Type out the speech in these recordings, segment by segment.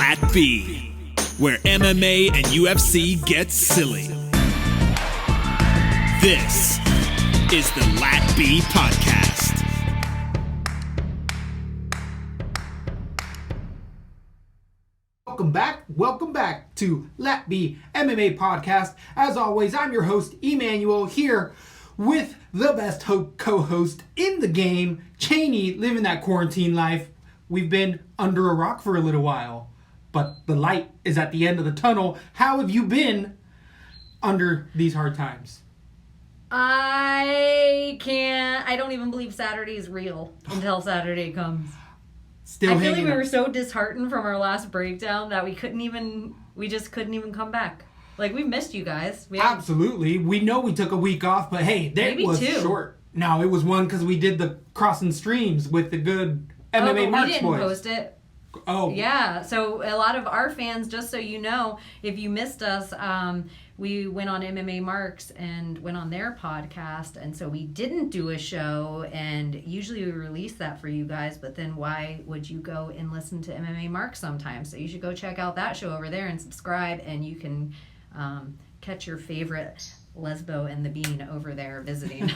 Lat B, where MMA and UFC get silly. This is the Lat B Podcast. Welcome back to Lat B MMA Podcast. As always, I'm your host, Emmanuel, here with the best co-host in the game, Cheney, living that quarantine life. We've been under a rock for a little while, but the light is at the end of the tunnel. How have you been under these hard times? I don't even believe Saturday is real until Saturday comes. I feel like we were so disheartened from our last breakdown that we just couldn't even come back. Like, we missed you guys. Absolutely. We know we took a week off, but hey, that was short. No, it was one because we did the crossing streams with the good MMA Marks boys. We didn't post it. Oh. Yeah, so a lot of our fans, just so you know, if you missed us, we went on MMA Marks and went on their podcast, and so we didn't do a show, and usually we release that for you guys, but then why would you go and listen to MMA Marks sometimes? So you should go check out that show over there and subscribe, and you can catch your favorite Lesbo and the Bean over there visiting.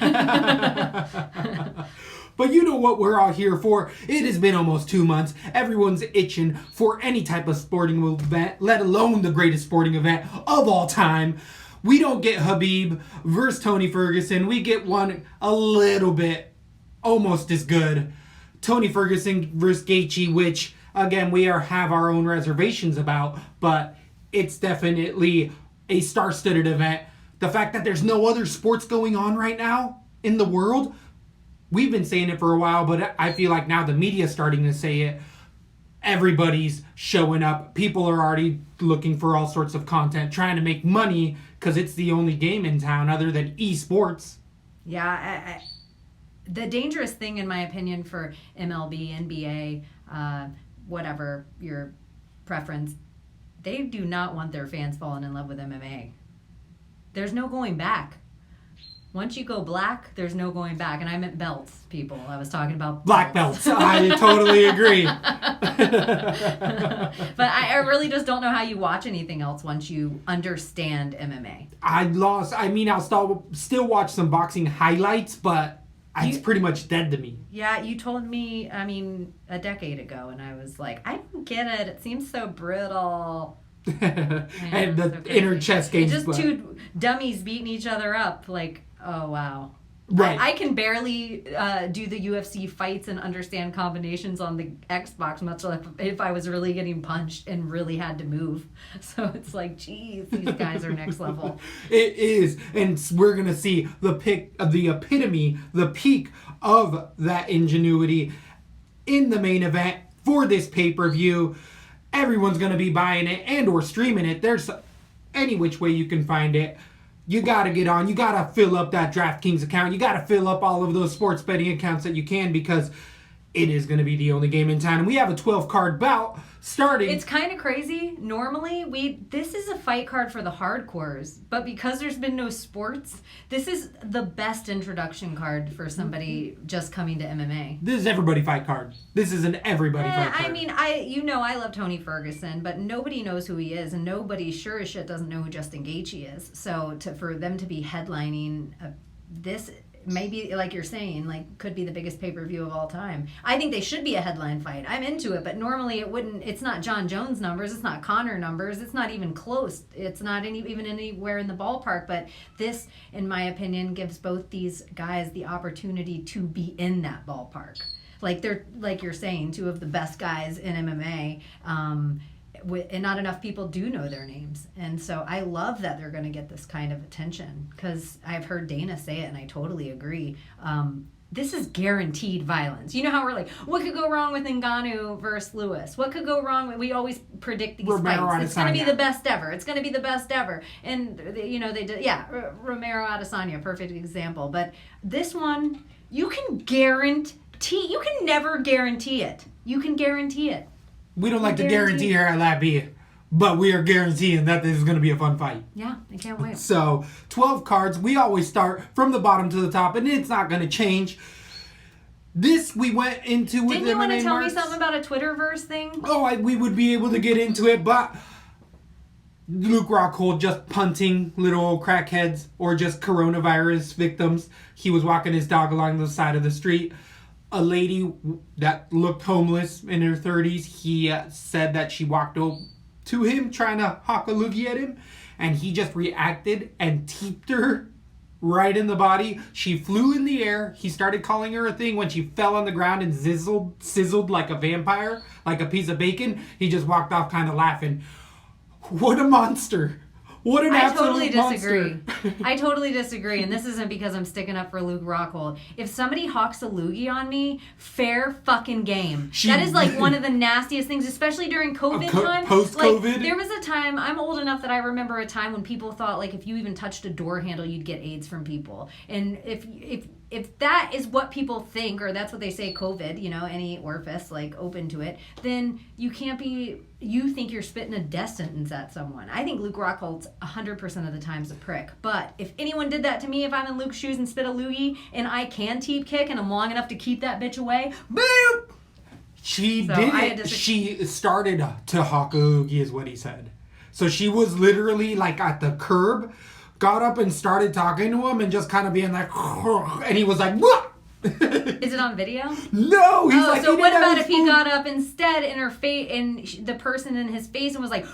But you know what we're all here for. It has been almost 2 months. Everyone's itching for any type of sporting event, let alone the greatest sporting event of all time. We don't get Khabib versus Tony Ferguson. We get one a little bit almost as good. Tony Ferguson versus Gaethje, which, again, we have our own reservations about, but it's definitely a star-studded event. The fact that there's no other sports going on right now in the world, we've been saying it for a while, but I feel like now the media's starting to say it. Everybody's showing up. People are already looking for all sorts of content, trying to make money because it's the only game in town other than esports. Yeah, the dangerous thing, in my opinion, for MLB, NBA, whatever your preference, they do not want their fans falling in love with MMA. There's no going back. Once you go black, there's no going back. And I meant belts, people. I was talking about black belts. I totally agree. But I really just don't know how you watch anything else once you understand MMA. I'll still watch some boxing highlights, but it's pretty much dead to me. Yeah, you told me, a decade ago, and I was like, I don't get it. It seems so brittle. And the inner chess games. It's just two dummies beating each other up. Like, oh, wow. Right. I can barely do the UFC fights and understand combinations on the Xbox, much like if I was really getting punched and really had to move. So it's like, geez, these guys are next level. It is. And we're going to see the peak of that ingenuity in the main event for this pay-per-view. Everyone's going to be buying it and or streaming it. There's any which way you can find it. You got to get on. You got to fill up that DraftKings account. You got to fill up all of those sports betting accounts that you can because it is going to be the only game in town. And we have a 12-card bout starting. It's kind of crazy. Normally, this is a fight card for the hardcores. But because there's been no sports, this is the best introduction card for somebody just coming to MMA. This is everybody fight card. This is an everybody fight card. I love Tony Ferguson, but nobody knows who he is, and nobody sure as shit doesn't know who Justin Gaethje is. So for them to be headlining this, maybe, like you're saying, could be the biggest pay-per-view of all time. I think they should be a headline fight. I'm into it, but normally it wouldn't. It's not John Jones numbers. It's not Conor numbers. It's not even close. It's not even anywhere in the ballpark. But this, in my opinion, gives both these guys the opportunity to be in that ballpark. They're, like you're saying, two of the best guys in MMA. And not enough people do know their names. And so I love that they're going to get this kind of attention because I've heard Dana say it and I totally agree. This is guaranteed violence. You know how we're like, what could go wrong with Ngannou versus Lewis? What could go wrong? We always predict these fights. It's going to be the best ever. It's going to be the best ever. And, they did, Romero Adesanya, perfect example. But this one, you can never guarantee it. You can guarantee it. We don't like to guarantee here at Lat B, but we are guaranteeing that this is going to be a fun fight. Yeah, I can't wait. So, 12 cards. We always start from the bottom to the top, and it's not going to change. This we went into with Didn't you want to MMA tell me marks. something about a Twitterverse thing? Oh, we would be able to get into it, but Luke Rockhold just punting little old crackheads or just coronavirus victims. He was walking his dog along the side of the street. A lady that looked homeless in her 30s, he said that she walked over to him trying to hawk a loogie at him, and he just reacted and teeped her right in the body. She flew in the air. He started calling her a thing. When she fell on the ground and sizzled like a vampire, like a piece of bacon, he just walked off kind of laughing. What a monster. What an absolute monster. I totally disagree, and this isn't because I'm sticking up for Luke Rockhold. If somebody hawks a loogie on me, fair fucking game. That is like one of the nastiest things, especially during COVID time. Post-COVID? Like, there was a time, I'm old enough that I remember a time when people thought like if you even touched a door handle, you'd get AIDS from people. And if that is what people think, or that's what they say COVID, you know, any orifice like open to it, then you think you're spitting a death sentence at someone. I think Luke Rockhold's 100% of the time's a prick. But if anyone did that to me, if I'm in Luke's shoes and spit a loogie, and I can teep kick and I'm long enough to keep that bitch away, boop! She started to hawk a loogie is what he said. So she was literally like at the curb, got up and started talking to him and just kind of being like, and he was like, what? Is it on video? No, he's like. So what about if he got up instead in her face, and the person in his face, and was like,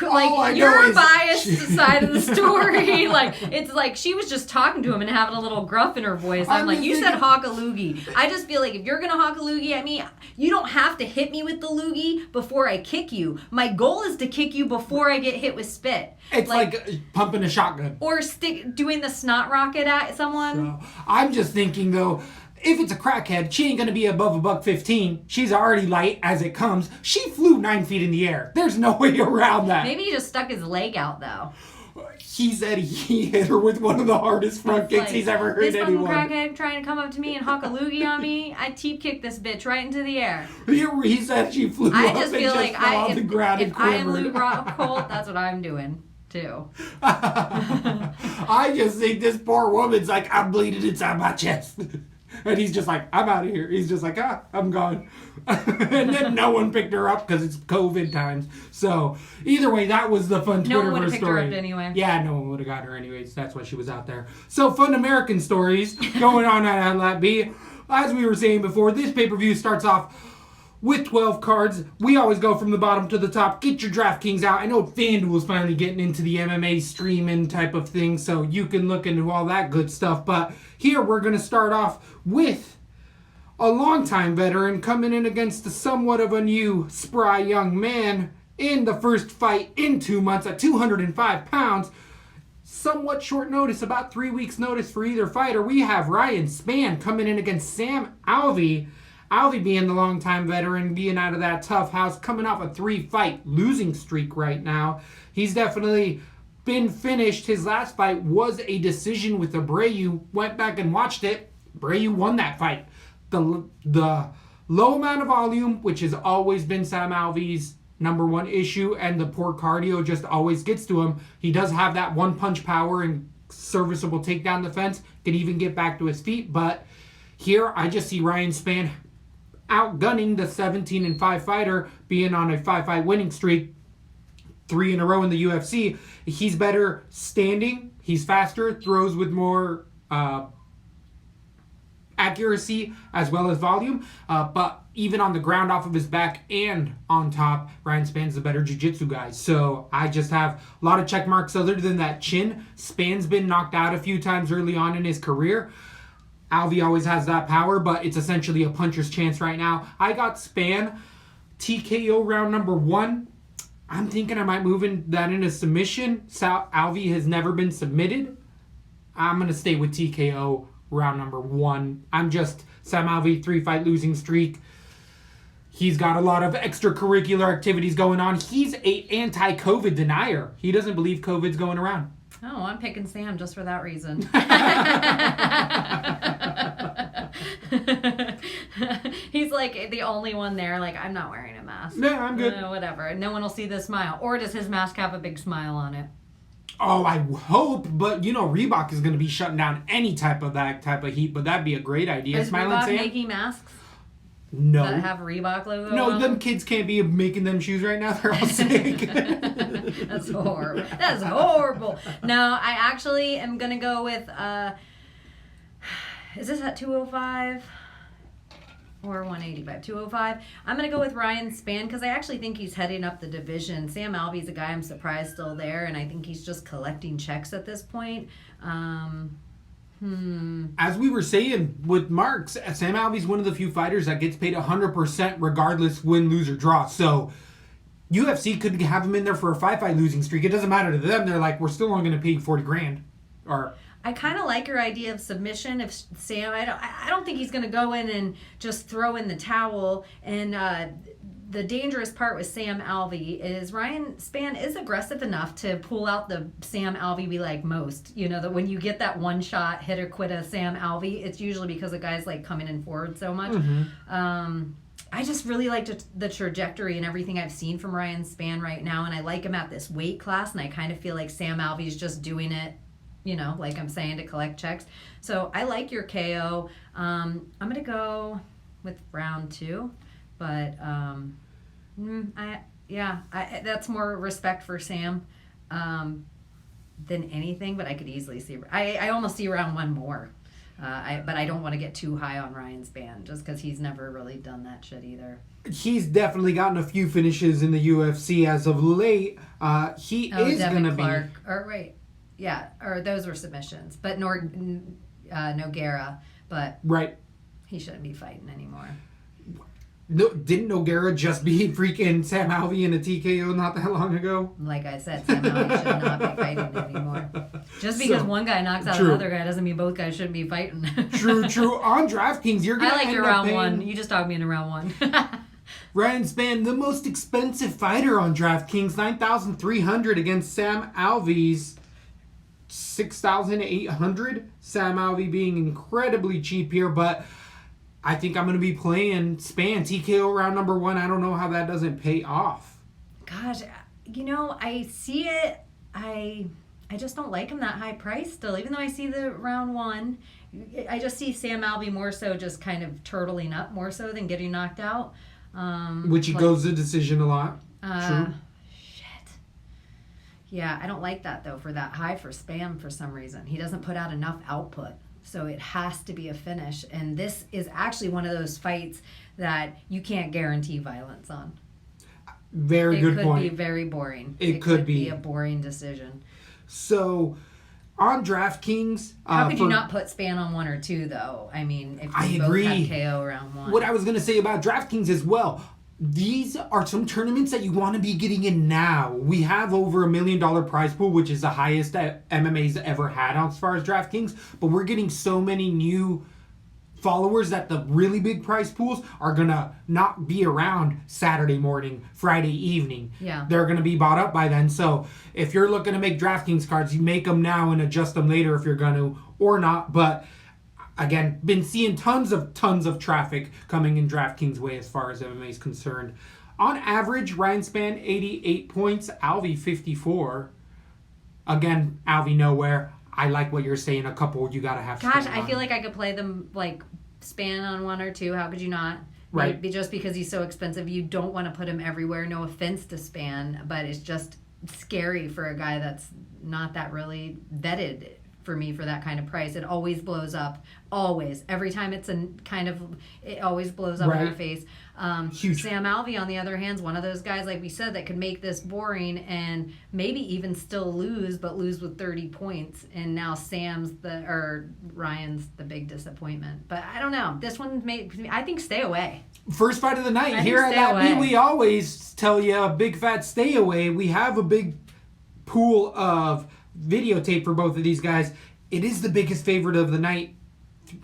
like you're biased to the side of the story. Like it's like she was just talking to him and having a little gruff in her voice. I'm like, you said hawk a loogie. I just feel like if you're gonna hawk a loogie at me, you don't have to hit me with the loogie before I kick you. My goal is to kick you before I get hit with spit. It's like pumping a shotgun. Or doing the snot rocket at someone. So, I'm just thinking, though, if it's a crackhead, she ain't going to be above $115. She's already light as it comes. She flew 9 feet in the air. There's no way around that. Maybe he just stuck his leg out, though. He said he hit her with one of the hardest front kicks he's ever heard anyone. This fucking crackhead trying to come up to me and hawk a loogie on me, I teep kick this bitch right into the air. He said she flew I up just and feel just like fell on the ground and if I am quivered. Luke Rockhold, that's what I'm doing. Too. I just think this poor woman's like, I'm bleeding inside my chest. And he's just like, I'm out of here. He's just like, I'm gone. And then no one picked her up because it's COVID times. So either way, that was the fun Twitterverse story. No one would have picked her up anyway. Yeah, no one would have got her anyways. That's why she was out there. So fun American stories going on at Outlet B. As we were saying before, this pay-per-view starts off with 12 cards. We always go from the bottom to the top. Get your DraftKings out. I know FanDuel's finally getting into the MMA streaming type of thing, so you can look into all that good stuff. But here we're going to start off with a longtime veteran coming in against somewhat of a new, spry young man in the first fight in 2 months at 205 pounds. Somewhat short notice, about 3 weeks notice for either fighter. We have Ryan Spann coming in against Sam Alvey. Alvey being the longtime veteran, being out of that tough house, coming off a 3-fight losing streak right now. He's definitely been finished. His last fight was a decision with Abreu. Went back and watched it. Abreu won that fight. The low amount of volume, which has always been Sam Alvey's number one issue, and the poor cardio just always gets to him. He does have that one-punch power and serviceable takedown defense. Can even get back to his feet, but here I just see Ryan Spann outgunning the 17-5 fighter, being on a 5-fight winning streak, 3 in a row in the UFC. He's better standing. He's faster, throws with more accuracy as well as volume. But even on the ground off of his back and on top, Ryan Spann's the better jiu-jitsu guy. So I just have a lot of check marks other than that chin. Spann's been knocked out a few times early on in his career. Alvey always has that power, but it's essentially a puncher's chance right now. I got Spann, TKO round number 1. I'm thinking I might move that into submission. Alvey has never been submitted. I'm going to stay with TKO round number 1. Sam Alvey, 3-fight losing streak. He's got a lot of extracurricular activities going on. He's a anti-COVID denier. He doesn't believe COVID's going around. Oh, I'm picking Sam just for that reason. He's like the only one there. Like, I'm not wearing a mask. Yeah, I'm good. Whatever. No one will see the smile. Or does his mask have a big smile on it? Oh, I hope, but Reebok is going to be shutting down any type of heat, but that'd be a great idea. Is Smiling Reebok Sam? making masks No. that have Reebok logo No, on them them? kids can't be making them shoes right now. They're all sick. That's horrible. That's horrible. No, I actually am going to go with, is this at 205? Or 185, 205. I'm going to go with Ryan Spann because I actually think he's heading up the division. Sam Alvey's a guy I'm surprised still there, and I think he's just collecting checks at this point. As we were saying with Marks, Sam Alvey's one of the few fighters that gets paid 100% regardless win, lose, or draw. So UFC could have him in there for a 5-fight losing streak. It doesn't matter to them. They're like, we're still only going to pay you $40,000. Or I kind of like your idea of submission. If Sam, I don't think he's going to go in and just throw in the towel. And the dangerous part with Sam Alvey is Ryan Spann is aggressive enough to pull out the Sam Alvey we like most. That when you get that one shot hit or quit of Sam Alvey, it's usually because the guy's like coming in forward so much. I just really liked the trajectory and everything I've seen from Ryan Spann right now, and I like him at this weight class, and I kind of feel like Sam Alvey's just doing it, like I'm saying, to collect checks. So I like your KO. I'm going to go with round 2, but that's more respect for Sam than anything, but I could easily see, I almost see round 1 more. But I don't want to get too high on Ryan Spann just because he's never really done that shit either. He's definitely gotten a few finishes in the UFC as of late. He is going to be... or those were submissions. But Nogueira, but right. He shouldn't be fighting anymore. No, didn't Nogueira just beat freaking Sam Alvey in a TKO not that long ago? Like I said, Sam Alvey should not be fighting anymore. Just because one guy knocks out another guy doesn't mean both guys shouldn't be fighting. True. On DraftKings, you're going to your round 1. You just talked me into round 1. Ryan Spann, the most expensive fighter on DraftKings, $9,300 against Sam Alvey's $6,800. Sam Alvey being incredibly cheap here, but I think I'm going to be playing Spann TKO round number 1. I don't know how that doesn't pay off. Gosh, I see it. I just don't like him that high price still. Even though I see the round 1, I just see Sam Alvey more so just kind of turtling up more so than getting knocked out. Which he goes to decision a lot. True. Shit. Yeah, I don't like that though for that high for Spann for some reason. He doesn't put out enough output. So it has to be a finish. And this is actually one of those fights that you can't guarantee violence on. Very good point. It could be very boring. It could be a boring decision. So on DraftKings... How could you not put Spann on 1 or 2, though? I mean, if you both had KO round 1. What I was going to say about DraftKings as well, these are some tournaments that you want to be getting in now. We have over $1 million prize pool, which is the highest that MMA's ever had as far as DraftKings. But we're getting so many new followers that the really big prize pools are going to not be around Saturday morning, Friday evening. Yeah. They're going to be bought up by then. So if you're looking to make DraftKings cards, you make them now and adjust them later if you're going to or not. But again, been seeing tons of traffic coming in DraftKings way as far as MMA is concerned. On average, Ryan Spann 88 points, Alvey 54. Again, Alvey nowhere. I like what you're saying. A couple you gotta have. Gosh, I feel like I could play them like Spann on 1 or 2. How could you not? Right. Maybe just because he's so expensive, you don't want to put him everywhere. No offense to Spann, but it's just scary for a guy that's not that really vetted. For me, for that kind of price, it always blows up. Always, every time it always blows up in our face. Huge. Sam Alvey, on the other hand, is one of those guys, like we said, that could make this boring and maybe even still lose, but lose with 30 points. And now Ryan's the big disappointment. But I don't know. This one I think stay away. First fight of the night here at That Beat. We always tell you a big fat stay away. We have a big pool of videotape for both of these guys. It is the biggest favorite of the night,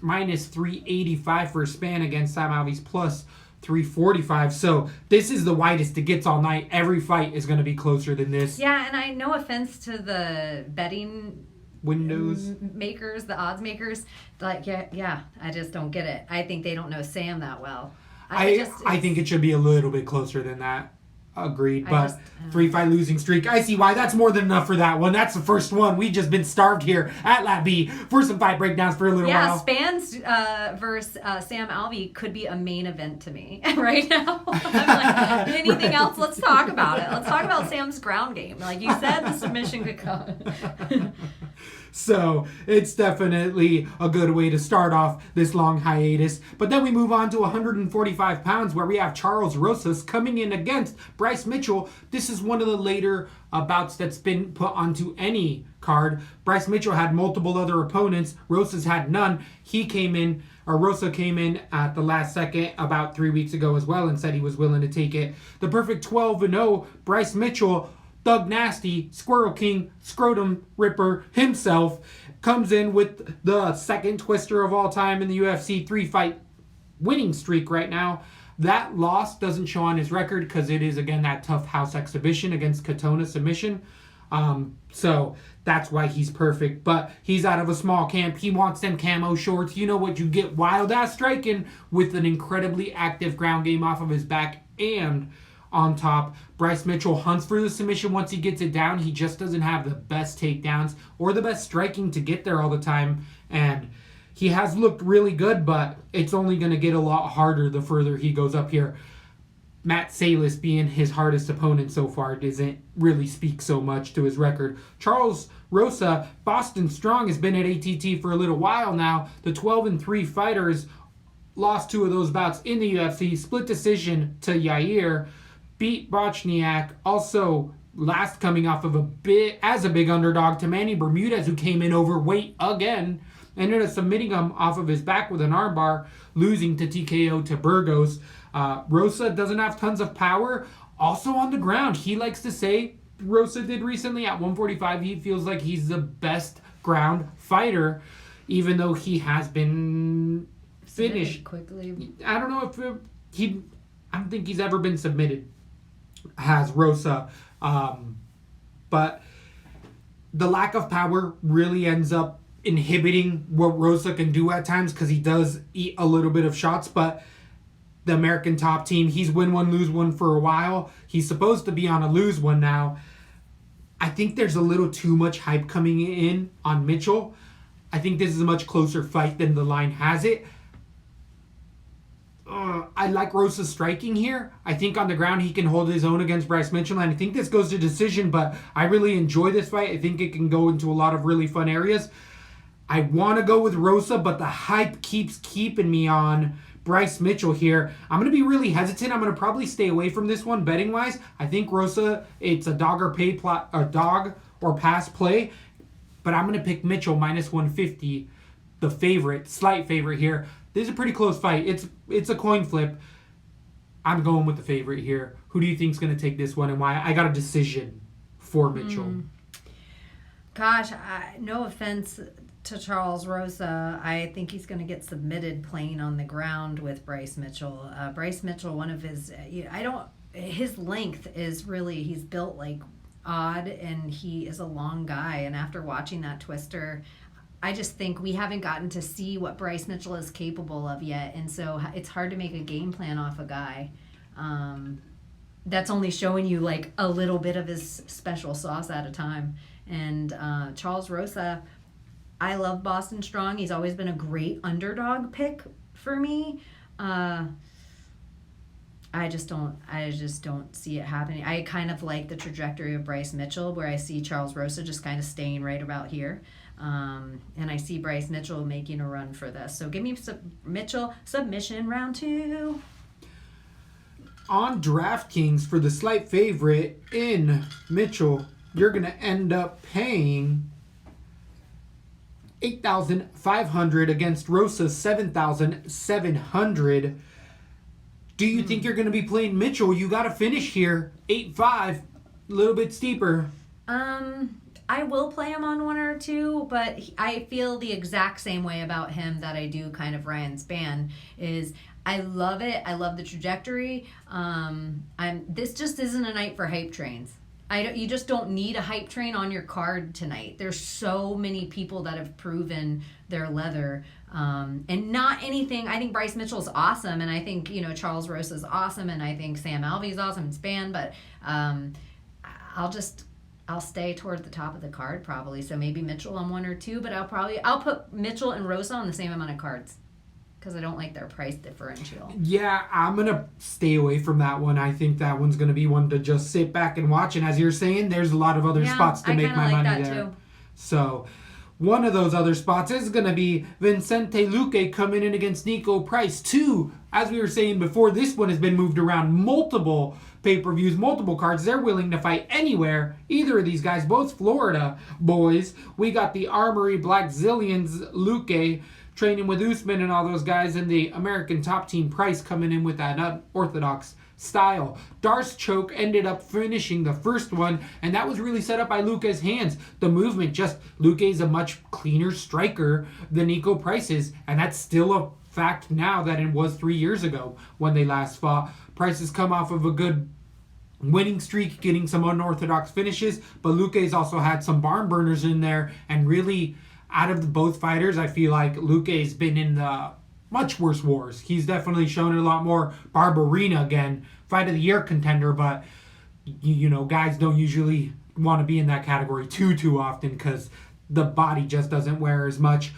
minus 385 for Spann against Sam Alvey's plus 345. So this is the widest it gets all night. Every fight is going to be closer than this. Yeah, and no offense to the betting windows makers, the odds makers, like yeah, I just don't get it. I think they don't know Sam that well. I think it should be a little bit closer than that. Agreed, but 3-fight losing streak. I see why. That's more than enough for that one. That's the first one. We just been starved here at Lab B for some fight breakdowns for a little while. Yeah, Spans versus Sam Alvey could be a main event to me right now. I'm like, anything else? Let's talk about it. Let's talk about Sam's ground game. Like you said, the submission could come. So it's definitely a good way to start off this long hiatus. But then we move on to 145 pounds where we have Charles Rosas coming in against Bryce Mitchell. This is one of the later bouts that's been put onto any card. Bryce Mitchell had multiple other opponents. Rosas had none. Rosa came in at the last second about 3 weeks ago as well and said he was willing to take it. The perfect 12-0, Bryce Mitchell, Thug Nasty, Squirrel King, Scrotum Ripper himself, comes in with the second twister of all time in the UFC 3-fight winning streak right now. That loss doesn't show on his record because it is, again, that tough house exhibition against Katona submission. So that's why he's perfect. But he's out of a small camp. He wants them camo shorts. You know what you get, wild-ass striking with an incredibly active ground game off of his back and on top. Bryce Mitchell hunts for the submission once he gets it down. He just doesn't have the best takedowns or the best striking to get there all the time. And he has looked really good, but it's only going to get a lot harder the further he goes up here. Matt Salis being his hardest opponent so far doesn't really speak so much to his record. Charles Rosa, Boston Strong, has been at ATT for a little while now. The 12-3 fighters lost 2 of those bouts in the UFC. Split decision to Yair. Beat Bochniak, also last coming off of a big underdog to Manny Bermudez, who came in overweight again, ended up submitting him off of his back with an armbar, losing to TKO to Burgos. Rosa doesn't have tons of power. Also on the ground, he likes to say, Rosa did recently at 145, he feels like he's the best ground fighter, even though he has been finished quickly. I don't know if I don't think he's ever been submitted, has Rosa. But the lack of power really ends up inhibiting what Rosa can do at times because he does eat a little bit of shots. But the American top team, he's win one, lose one for a while. He's supposed to be on a lose one now. I think there's a little too much hype coming in on Mitchell. I think this is a much closer fight than the line has it. I like Rosa's striking here. I think on the ground he can hold his own against Bryce Mitchell, and I think this goes to decision, but I really enjoy this fight. I think it can go into a lot of really fun areas. I want to go with Rosa, but the hype keeps keeping me on Bryce Mitchell here. I'm going to be really hesitant. I'm going to probably stay away from this one betting-wise. I think Rosa, it's a dog or pass play, but I'm going to pick Mitchell minus 150, the favorite, slight favorite here. This is a pretty close fight. It's a coin flip. I'm going with the favorite here. Who do you think is going to take this one and why? I got a decision for Mitchell. Gosh, no offense to Charles Rosa. I think he's going to get submitted playing on the ground with Bryce Mitchell. Bryce Mitchell, one of his... his length is really... He's built like odd and he is a long guy. And after watching that twister... I just think we haven't gotten to see what Bryce Mitchell is capable of yet. And so it's hard to make a game plan off a guy that's only showing you like a little bit of his special sauce at a time. And Charles Rosa, I love Boston Strong. He's always been a great underdog pick for me. I just don't see it happening. I kind of like the trajectory of Bryce Mitchell, where I see Charles Rosa just kind of staying right about here. And I see Bryce Mitchell making a run for this. So give me Mitchell submission round 2. On DraftKings for the slight favorite in Mitchell, you're going to end up paying $8,500 against Rosa $7,700. Do you think you're going to be playing Mitchell? You got to finish here 8-5, a little bit steeper. I will play him on 1 or 2, but I feel the exact same way about him that I do kind of Ryan Spann. Is I love it. I love the trajectory. This just isn't a night for hype trains. You just don't need a hype train on your card tonight. There's so many people that have proven their leather. And not anything. I think Bryce Mitchell's awesome, and I think, Charles Rosa's awesome, and I think Sam Alvey's awesome and Spann, but I'll stay toward the top of the card probably. So maybe Mitchell on 1 or 2, but I'll put Mitchell and Rosa on the same amount of cards because I don't like their price differential. Yeah, I'm going to stay away from that one. I think that one's going to be one to just sit back and watch. And as you're saying, there's a lot of other spots to make my money there. Too. So one of those other spots is going to be Vicente Luque coming in against Nico Price. 2, as we were saying before, this one has been moved around multiple pay-per-views, multiple cards. They're willing to fight anywhere. Either of these guys, both Florida boys. We got the Armory Black Zillions Luque training with Usman and all those guys, and the American top team Price coming in with that unorthodox style. Darce choke ended up finishing the first one, and that was really set up by Luque's hands. The movement, just Luque's a much cleaner striker than Nico Price is, and that's still a fact now that it was 3 years ago when they last fought. Price has come off of a good winning streak, getting some unorthodox finishes, but Luque's also had some barn burners in there, and really, out of both fighters, I feel like Luque's been in the much worse wars. He's definitely shown a lot more. Barbarina again, fight of the year contender, but guys don't usually want to be in that category too often because the body just doesn't wear as much.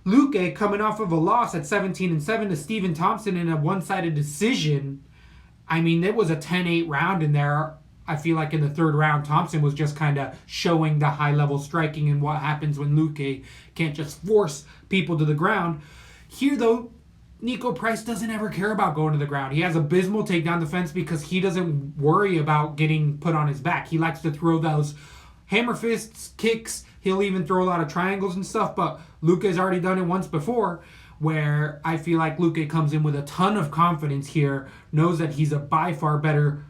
Luque coming off of a loss at 17-7 to Stephen Thompson in a one-sided decision. I mean, it was a 10-8 round in there. I feel like in the third round, Thompson was just kind of showing the high-level striking and what happens when Luque can't just force people to the ground. Here, though, Nico Price doesn't ever care about going to the ground. He has abysmal takedown defense because he doesn't worry about getting put on his back. He likes to throw those hammer fists, kicks. He'll even throw a lot of triangles and stuff, but Luque's already done it once before, where I feel like Luque comes in with a ton of confidence here, knows that he's a by far better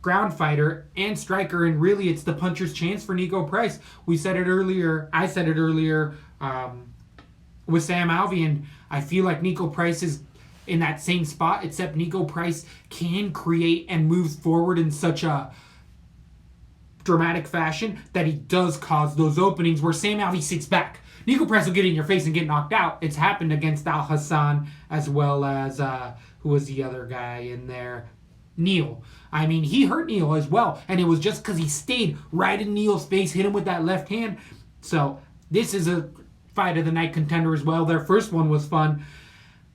ground fighter and striker, and really it's the puncher's chance for Nico Price. I said it earlier with Sam Alvey, and I feel like Nico Price is in that same spot, except Nico Price can create and move forward in such a dramatic fashion that he does cause those openings where Sam Alvey sits back. Nico Price will get in your face and get knocked out. It's happened against Al Hassan as well as, who was the other guy in there? Neil. I mean, he hurt Neil as well, and it was just because he stayed right in Neil's face, hit him with that left hand. So this is a fight of the night contender as well. Their first one was fun.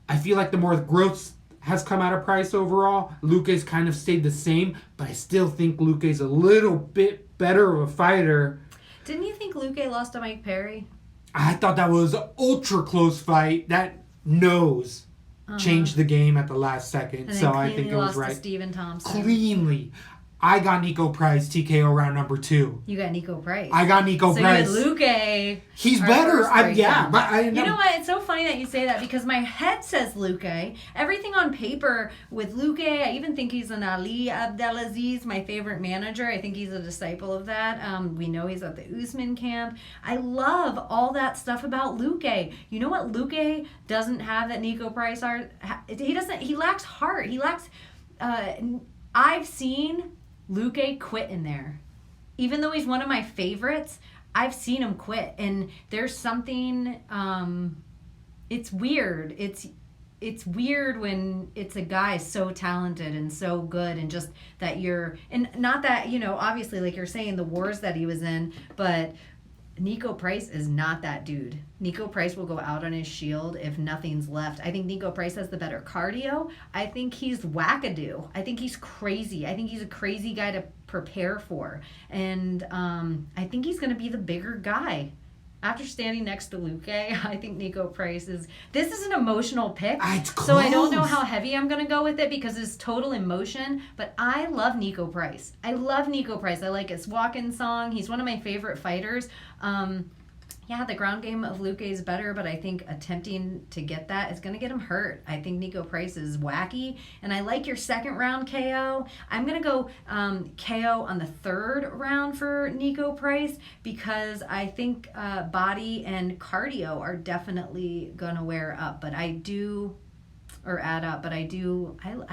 I feel like the more growth has come out of Price overall. Luque's kind of stayed the same, but I still think Luque's a little bit better of a fighter. Didn't you think Luque lost to Mike Perry? I thought that was an ultra close fight. That nose changed the game at the last second, so I think it was right. To Stephen Thompson. Cleanly. I got Nico Price TKO round number 2. You got Nico Price. I got Nico Price. So you had Luque. He's better. You know what? It's so funny that you say that because my head says Luque. Everything on paper with Luque, I even think he's an Ali Abdelaziz, my favorite manager. I think he's a disciple of that. We know he's at the Usman camp. I love all that stuff about Luque. You know what Luque doesn't have that Nico Price are? He lacks heart. He lacks... I've seen Luque quit in there. Even though he's one of my favorites, I've seen him quit. And there's something, it's weird. It's weird when it's a guy so talented and so good and just that and not that, obviously like you're saying the wars that he was in, but Nico Price is not that dude. Nico Price will go out on his shield if nothing's left. I think Nico Price has the better cardio. I think he's wackadoo. I think he's crazy. I think he's a crazy guy to prepare for. And I think he's going to be the bigger guy. After standing next to Luque, I think Nico Price is... This is an emotional pick. It's close. So I don't know how heavy I'm going to go with it because it's total emotion. But I love Nico Price. I like his walk-in song. He's one of my favorite fighters. Yeah, the ground game of Luque is better, but I think attempting to get that is going to get him hurt. I think Nico Price is wacky, and I like your second round KO. I'm going to go KO on the third round for Nico Price because I think body and cardio are definitely going to wear up, but I do or add up, but I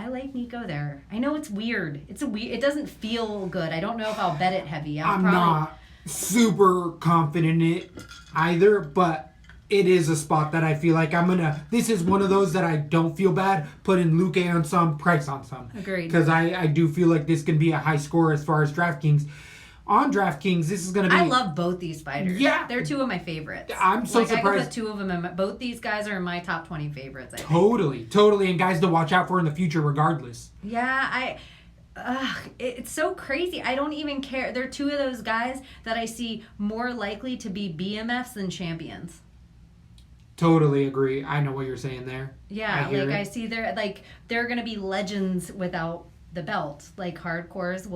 like Nico there. I know it's weird. It doesn't feel good. I don't know if I'll bet it heavy. I'm not super confident in it either, but it is a spot that I feel like this is one of those that I don't feel bad putting Luque on some, Price on some. Agreed. Because I do feel like this can be a high score as far as DraftKings. On DraftKings, this is going to be... I love both these fighters. Yeah. They're two of my favorites. I'm so surprised. I could put two of them both these guys are in my top 20 favorites, I think. Totally. And guys to watch out for in the future regardless. Yeah, it's so crazy. I don't even care. They're two of those guys that I see more likely to be BMFs than champions. Totally agree. I know what you're saying there. Yeah, I see they're going to be legends without the belt. Like hardcores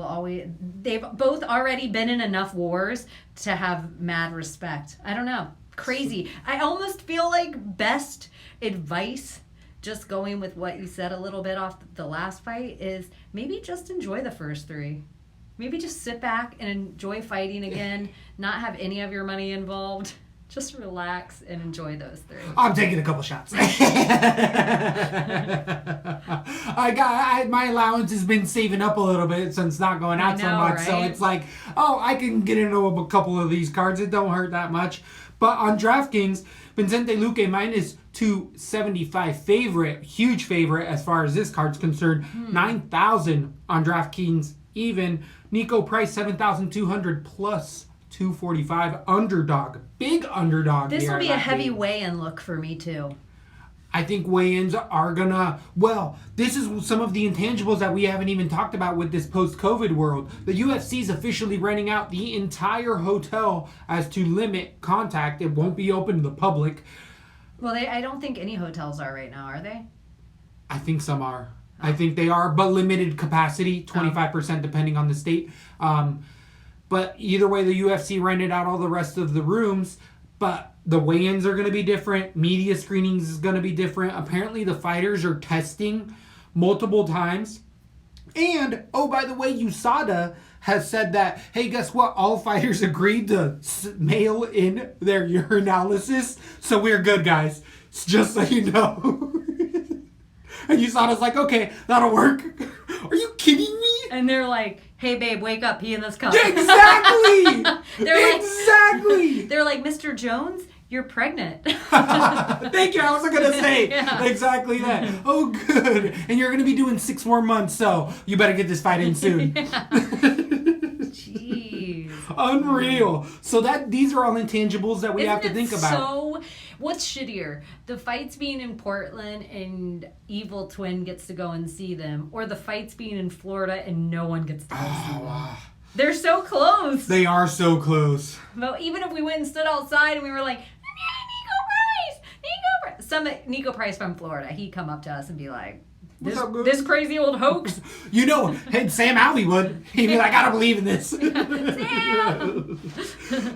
they've both already been in enough wars to have mad respect. I don't know. Crazy. I almost feel like best advice, just going with what you said a little bit off the last fight, is maybe just enjoy the first three. Maybe just sit back and enjoy fighting again, not have any of your money involved. Just relax and enjoy those three. I'm taking a couple shots. My allowance has been saving up a little bit since not going out so much. Right? So it's like, I can get into a couple of these cards. It don't hurt that much. But on DraftKings, Vicente Luque minus 275 favorite, huge favorite as far as this card's concerned. 9,000 on DraftKings even. Nico Price 7,200 plus 245 underdog. Big underdog. This will be a heavy weigh-in look for me too. I think weigh-ins are gonna... this is some of the intangibles that we haven't even talked about with this post-COVID world. The UFC is officially renting out the entire hotel as to limit contact. It won't be open to the public. Well, I don't think any hotels are right now, are they? I think some are. I think they are, but limited capacity, 25% depending on the state. But either way, the UFC rented out all the rest of the rooms. But the weigh-ins are going to be different. Media screenings is going to be different. Apparently, the fighters are testing multiple times. And, by the way, USADA has said that, hey, guess what? All fighters agreed to mail in their urinalysis. So we're good, guys. It's just so you know. And USADA's like, okay, that'll work. Are you kidding me? And they're like, hey, babe, wake up, pee in this cup. Exactly! Exactly! They're like, Mr. Jones, you're pregnant. Thank you, I wasn't going to say exactly that. Oh, good. And you're going to be doing 6 more months, so you better get this fight in soon. Jeez. Unreal. So these are all intangibles that we have to think about. So, what's shittier? The fights being in Portland and Evil Twin gets to go and see them, or the fights being in Florida and no one gets to go see them? They're so close. They are so close. But even if we went and stood outside and we were like, Nico Price from Florida, he'd come up to us and be like, this crazy old hoax. You know, Sam Alley would. He'd be like, I don't believe in this. Sam!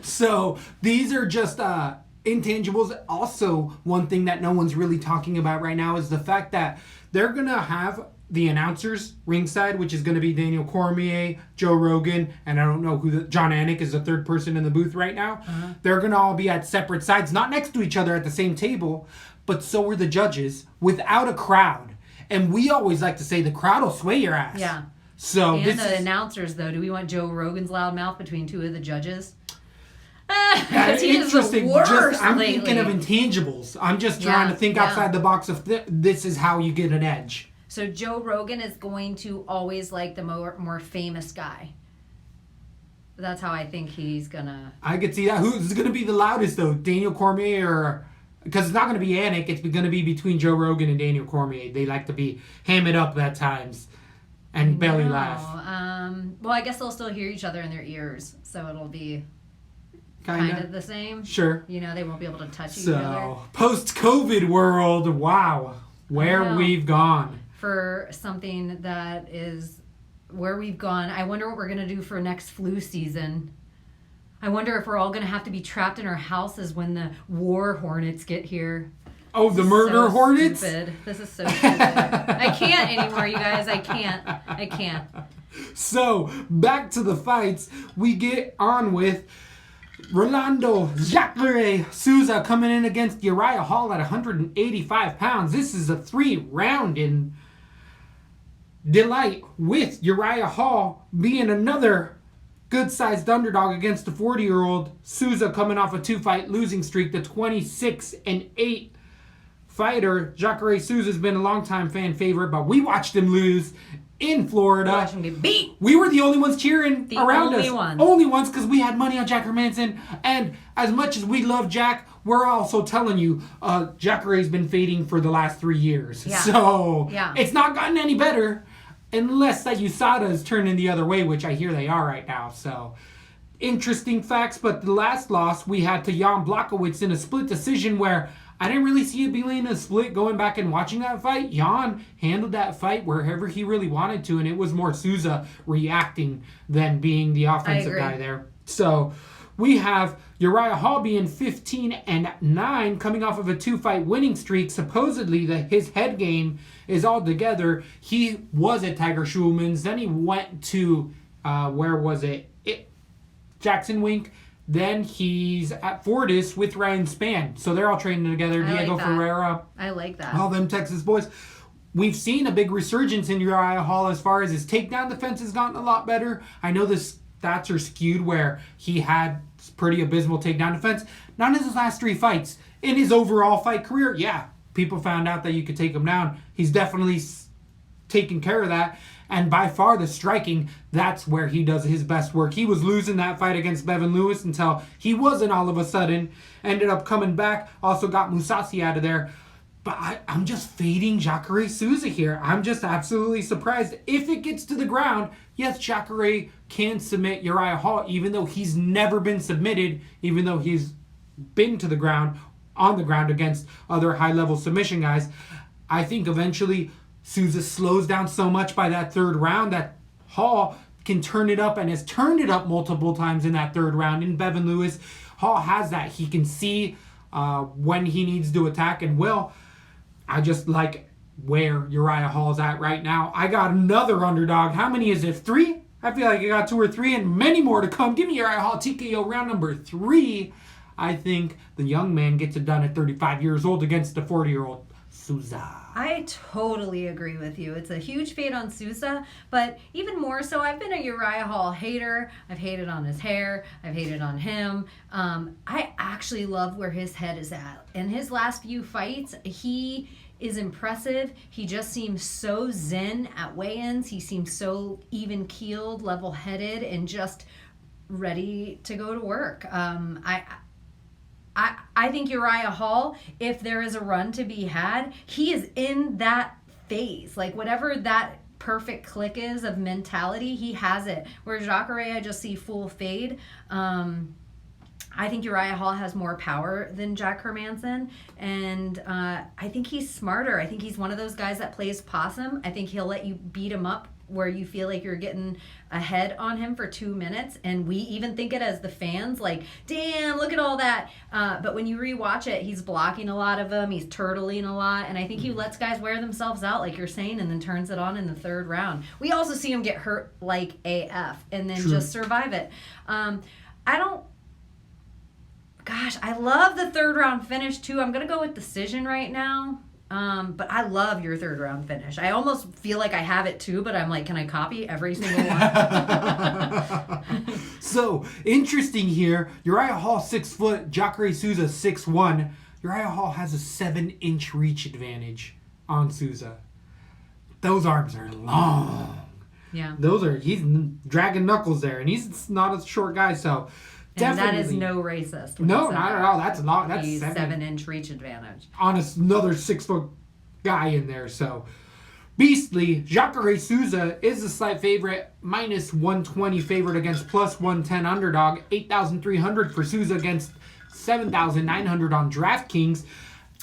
So these are just intangibles. Also, one thing that no one's really talking about right now is the fact that they're going to have the announcers ringside, which is going to be Daniel Cormier, Joe Rogan, and I don't know who John Anik is the third person in the booth right now. Uh-huh. They're going to all be at separate sides, not next to each other at the same table, but so are the judges without a crowd. And we always like to say the crowd will sway your ass. Yeah. So and the announcers, though, do we want Joe Rogan's loud mouth between two of the judges? He interesting. Is the worst I'm lately. Thinking of intangibles. I'm just trying to think outside the box of this is how you get an edge. So Joe Rogan is going to always like the more famous guy. That's how I think he's gonna. I could see that. Who's gonna be the loudest though? Daniel Cormier or? Because it's not gonna be Anik. It's gonna be between Joe Rogan and Daniel Cormier. They like to be ham it up at times, and belly laugh. Well, I guess they'll still hear each other in their ears, so it'll be kind of the same. Sure. You know, they won't be able to touch each other. So post-COVID world, wow, where we've gone. For something that is where we've gone. I wonder what we're going to do for next flu season. I wonder if we're all going to have to be trapped in our houses when the war hornets get here. Oh, the murder hornets? Stupid. This is so stupid. I can't anymore, you guys. I can't. So, back to the fights. We get on with Rolando Jacare Souza coming in against Uriah Hall at 185 pounds. This is a 3-round in delight, with Uriah Hall being another good-sized underdog against a 40-year-old. Souza coming off a 2-fight losing streak, the 26-8 fighter. Jacare Souza's been a longtime fan favorite, but we watched him lose in Florida. Watch him get beat. We were the only ones cheering around us. Ones. Only ones, because we had money on Jack Hermanson. And as much as we love Jack, we're also telling you, Jacare's been fading for the last 3 years. Yeah. So yeah. It's not gotten any better, unless that USADA is turning the other way, which I hear they are right now. So interesting facts. But the last loss we had to Jan Blachowicz in a split decision where I didn't really see it being a split going back and watching that fight. Jan handled that fight wherever he really wanted to, and it was more Souza reacting than being the offensive guy there. So we have Uriah Hall being 15-9, coming off of a 2-fight winning streak. Supposedly his head game is all together. He was at Tiger Schulman's, then he went to, where was it? Jackson Wink. Then he's at Fortis with Ryan Spann. So they're all training together. Diego Ferreira. I like that. All them Texas boys. We've seen a big resurgence in Uriah Hall as far as his takedown defense has gotten a lot better. I know the stats are skewed where he had pretty abysmal takedown defense. Not in his last 3 fights. In his overall fight career, yeah, people found out that you could take him down. He's definitely taken care of that. And by far the striking, that's where he does his best work. He was losing that fight against Bevan Lewis until he wasn't all of a sudden. Ended up coming back. Also got Mousasi out of there. But I'm just fading Jacare Souza here. I'm just absolutely surprised. If it gets to the ground, yes, Jacare can submit Uriah Hall, even though he's never been submitted, even though he's been to the ground, on the ground against other high-level submission guys. I think eventually Souza slows down so much by that 3rd round that Hall can turn it up and has turned it up multiple times in that 3rd round. In Bevan Lewis, Hall has that. He can see when he needs to attack and will. I just like where Uriah Hall's at right now. I got another underdog. How many is it? 3? I feel like I got 2 or 3 and many more to come. Give me Uriah Hall TKO round number 3. I think the young man gets it done at 35 years old against the 40-year-old Souza. I totally agree with you. It's a huge fade on Souza, but even more so, I've been a Uriah Hall hater. I've hated on his hair. I've hated on him. I actually love where his head is at. In his last few fights, he is impressive. He just seems so zen at weigh-ins. He seems so even-keeled, level-headed, and just ready to go to work. I think Uriah Hall, if there is a run to be had, he is in that phase. Like, whatever that perfect click is of mentality, he has it. Where Jacare, I just see full fade. I think Uriah Hall has more power than Jack Hermanson, and I think he's smarter. I think he's one of those guys that plays possum. I think he'll let you beat him up where you feel like you're getting ahead on him for 2 minutes, and we even think it as the fans, like, damn, look at all that. But when you rewatch it, he's blocking a lot of them, he's turtling a lot, and I think he lets guys wear themselves out, like you're saying, and then turns it on in the 3rd round. We also see him get hurt like AF, and then just survive it. I love the 3rd round finish too. I'm going to go with decision right now. But I love your 3rd round finish. I almost feel like I have it too, but I'm like, can I copy every single one? So, interesting here. Uriah Hall 6 foot, Jacare Souza 6'1". Uriah Hall has a 7-inch reach advantage on Souza. Those arms are long. Yeah. He's dragging knuckles there, and he's not a short guy, so and definitely. that is no racist. No, not at all. That's long. That's He's 7-inch reach advantage. On another 6 foot guy in there. So beastly. Jacare Souza is a slight favorite, minus 120 favorite against plus 110 underdog. 8,300 for Souza against 7,900 on DraftKings.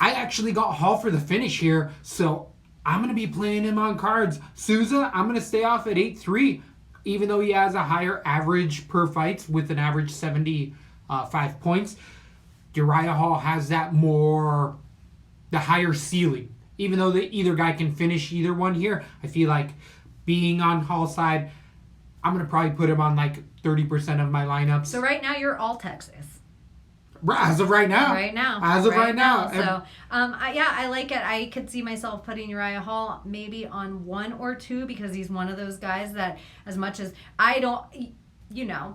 I actually got Hall for the finish here, so I'm going to be playing him on cards. Souza, I'm going to stay off at 8-3. Even though he has a higher average per fight with an average 75 points, Uriah Hall has the higher ceiling. Even though either guy can finish either one here, I feel like being on Hall's side, I'm going to probably put him on like 30% of my lineups. So right now you're all Texas. As of right now. As of right now. So, I like it. I could see myself putting Uriah Hall maybe on 1 or 2 because he's one of those guys that as much as I don't,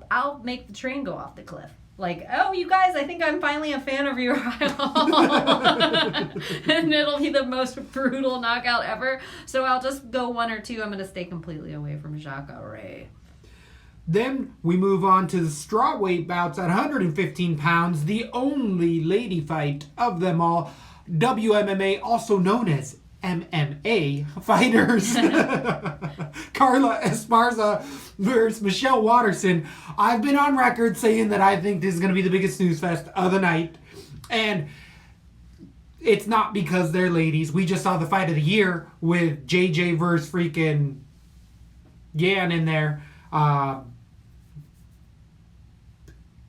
I'll make the train go off the cliff. Like, oh, you guys, I think I'm finally a fan of Uriah Hall. And it'll be the most brutal knockout ever. So I'll just go 1 or 2. I'm going to stay completely away from Jacare Ray. Then we move on to the strawweight bouts at 115 pounds, the only lady fight of them all. WMMA, also known as MMA fighters. Carla Esparza versus Michelle Waterson. I've been on record saying that I think this is going to be the biggest snooze fest of the night. And it's not because they're ladies. We just saw the fight of the year with JJ versus freaking Yan in there.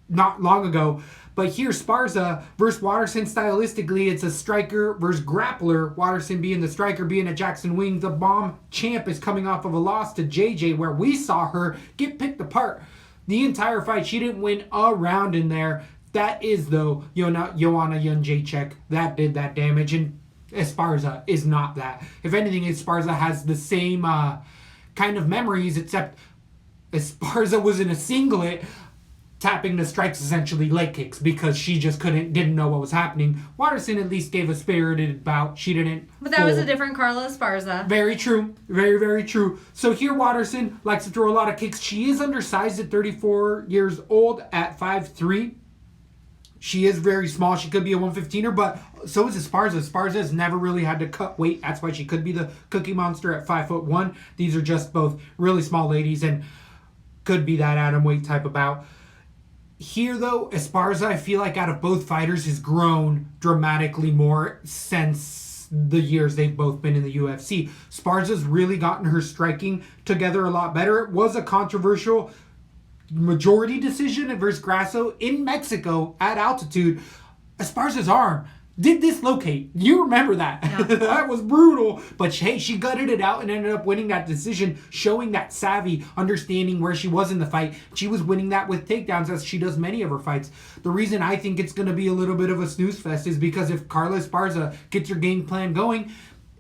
Not long ago. But here, Sparza versus Waterson, stylistically, it's a striker versus grappler. Waterson being the striker, being a Jackson Wing. The bomb champ is coming off of a loss to JJ, where we saw her get picked apart the entire fight. She didn't win a round in there. That is, though, Joanna Jędrzejczyk that did that damage, and Esparza is not that. If anything, Esparza has the same kind of memories, except Esparza was in a singlet, tapping the strikes, essentially leg kicks, because she just didn't know what was happening. Waterson at least gave a spirited bout. She didn't. But that was a different Carla Esparza. Very true. Very, very true. So here Waterson likes to throw a lot of kicks. She is undersized at 34 years old at 5'3". She is very small. She could be a 115er, but so is Esparza. Esparza has never really had to cut weight. That's why she could be the Cookie Monster at 5'1". These are just both really small ladies and could be that atom weight type of bout. Here, though, Esparza, I feel like out of both fighters, has grown dramatically more since the years they've both been in the UFC. Esparza's really gotten her striking together a lot better. It was a controversial majority decision versus Grasso in Mexico at altitude. Esparza's arm did dislocate. You remember that. Yeah. That was brutal. But hey, she gutted it out and ended up winning that decision, showing that savvy, understanding where she was in the fight. She was winning that with takedowns, as she does many of her fights. The reason I think it's going to be a little bit of a snooze fest is because if Carla Esparza gets her game plan going,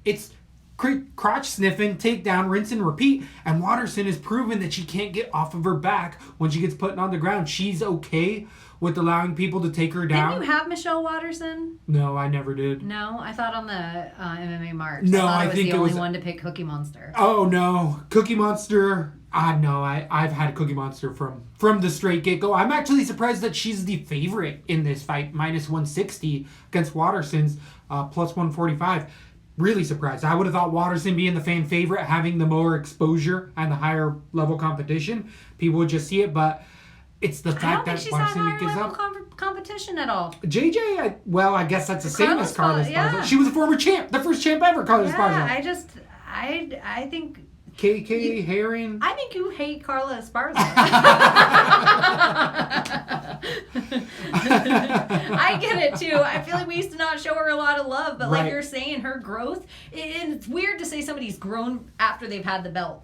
it's crotch sniffing, takedown, rinse and repeat. And Waterson has proven that she can't get off of her back when she gets put on the ground. She's okay with allowing people to take her down. Didn't you have Michelle Waterson? No, I never did. No, I thought on the MMA March. No, I think it was the only one to pick Cookie Monster. Oh no, Cookie Monster. No, I've had Cookie Monster from the straight get-go. I'm actually surprised that she's the favorite in this fight, minus 160 against Waterson's plus 145. Really surprised. I would have thought Waterson being the fan favorite, having the more exposure and the higher level competition, people would just see it, but it's the fact that Waterson gives up. Competition at all. JJ, I guess that's the same as Carla Esparza. Yeah. She was a former champ, the first champ ever, Carla Esparza. I think... KK Herring. I think you hate Carla Esparza. I get it too. I feel like we used to not show her a lot of love, but like you're saying, her growth, it's weird to say somebody's grown after they've had the belt.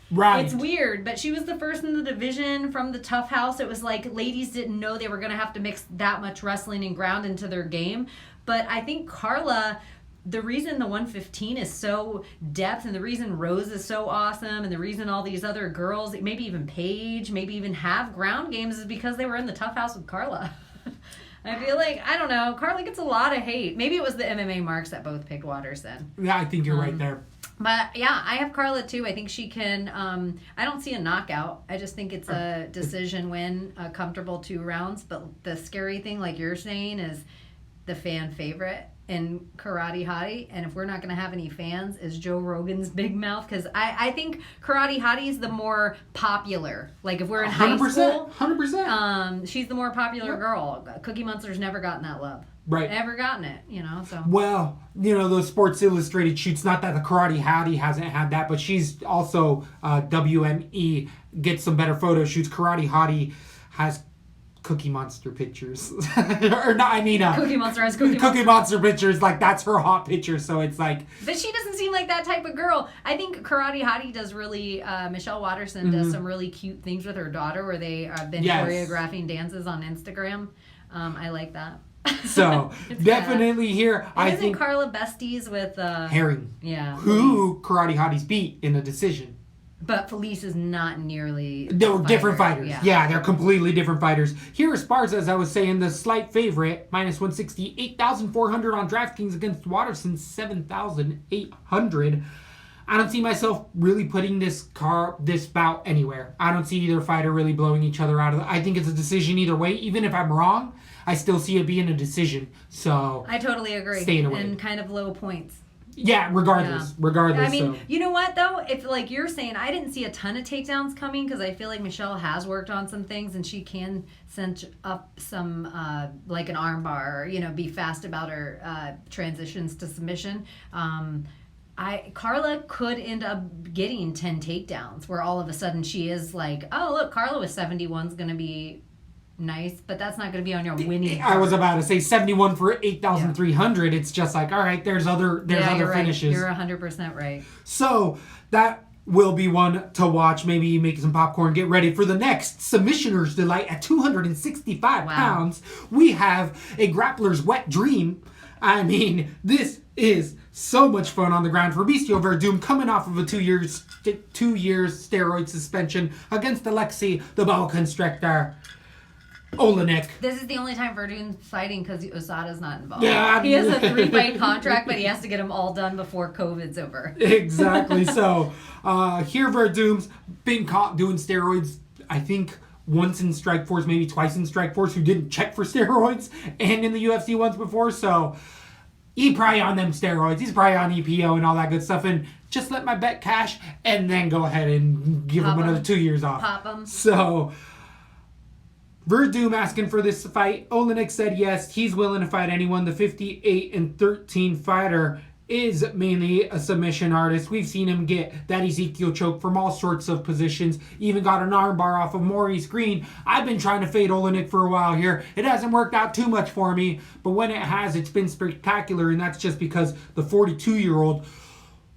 Right. It's weird, but she was the first in the division from the Tough House. It was like ladies didn't know they were going to have to mix that much wrestling and ground into their game. But I think Carla, the reason the 115 is so depth, and the reason Rose is so awesome, and the reason all these other girls, maybe even Paige, maybe even have ground games, is because they were in the Tough House with Carla. I feel like, I don't know, Carla gets a lot of hate. Maybe it was the MMA marks that both picked Waterson. Yeah, I think you're right there. But yeah, I have Carla too. I think she can, I don't see a knockout. I just think it's a decision win, a comfortable 2 rounds. But the scary thing, like you're saying, is the fan favorite in Karate Hottie. And if we're not going to have any fans, is Joe Rogan's big mouth. Because I think Karate Hottie is the more popular. Like if we're in high school. 100%. She's the more popular girl. Cookie Monster's never gotten that love. Right. Never gotten it, so. Well, those Sports Illustrated shoots, not that the Karate Hottie hasn't had that, but she's also WME, gets some better photo shoots. Karate Hottie has Cookie Monster pictures. Or not, I mean... Cookie Monster has Cookie Monster pictures, like, that's her hot picture, so it's like... But she doesn't seem like that type of girl. I think Karate Hottie does really... Michelle Watterson does some really cute things with her daughter where they have been choreographing dances on Instagram. I like that. So, definitely here, I think... Carla besties with... Herring. Yeah. Who Karate Hotties beat in a decision. But Felice is not nearly... They were different fighters. Yeah, they're completely different fighters. Here is Sparza, as I was saying, the slight favorite, minus 160, 8,400 on DraftKings against Watterson, 7,800. I don't see myself really putting this bout anywhere. I don't see either fighter really blowing each other out of I think it's a decision either way. Even if I'm wrong, I still see it being a decision. So I totally agree. Staying away. And kind of low points. Yeah, regardless. I mean, you know what, though? If, like you're saying, I didn't see a ton of takedowns coming because I feel like Michelle has worked on some things and she can cinch up some, like an arm bar or, be fast about her transitions to submission. Carla could end up getting 10 takedowns where all of a sudden she is like, oh, look, Carla with 71's going to be... nice, but that's not going to be on your winning card. I was about to say 71 for 8,300. It's just like, all right, there's other finishes. Right. You're 100% right. So that will be one to watch. Maybe make some popcorn. Get ready for the next Submissioner's Delight at 265 pounds. We have a grappler's wet dream. I mean, this is so much fun on the ground for Fabricio Werdum coming off of a 2 years steroid suspension against Alexei the Boa Constrictor. Olenek. This is the only time Verdun's fighting because Osada's not involved. Yeah, he has a 3-fight contract, but he has to get them all done before COVID's over. Exactly. So here Verdum's been caught doing steroids, I think once in Strikeforce, maybe twice in Strikeforce, who didn't check for steroids, and in the UFC once before. So he probably on them steroids. He's probably on EPO and all that good stuff. And just let my bet cash and then go ahead and give him another 2 years off. Pop him. So... Werdum asking for this fight. Olenek said yes, he's willing to fight anyone. The 58-13 fighter is mainly a submission artist. We've seen him get that Ezekiel choke from all sorts of positions. Even got an armbar off of Maurice Green. I've been trying to fade Olenek for a while here. It hasn't worked out too much for me, but when it has, it's been spectacular, and that's just because the 42-year-old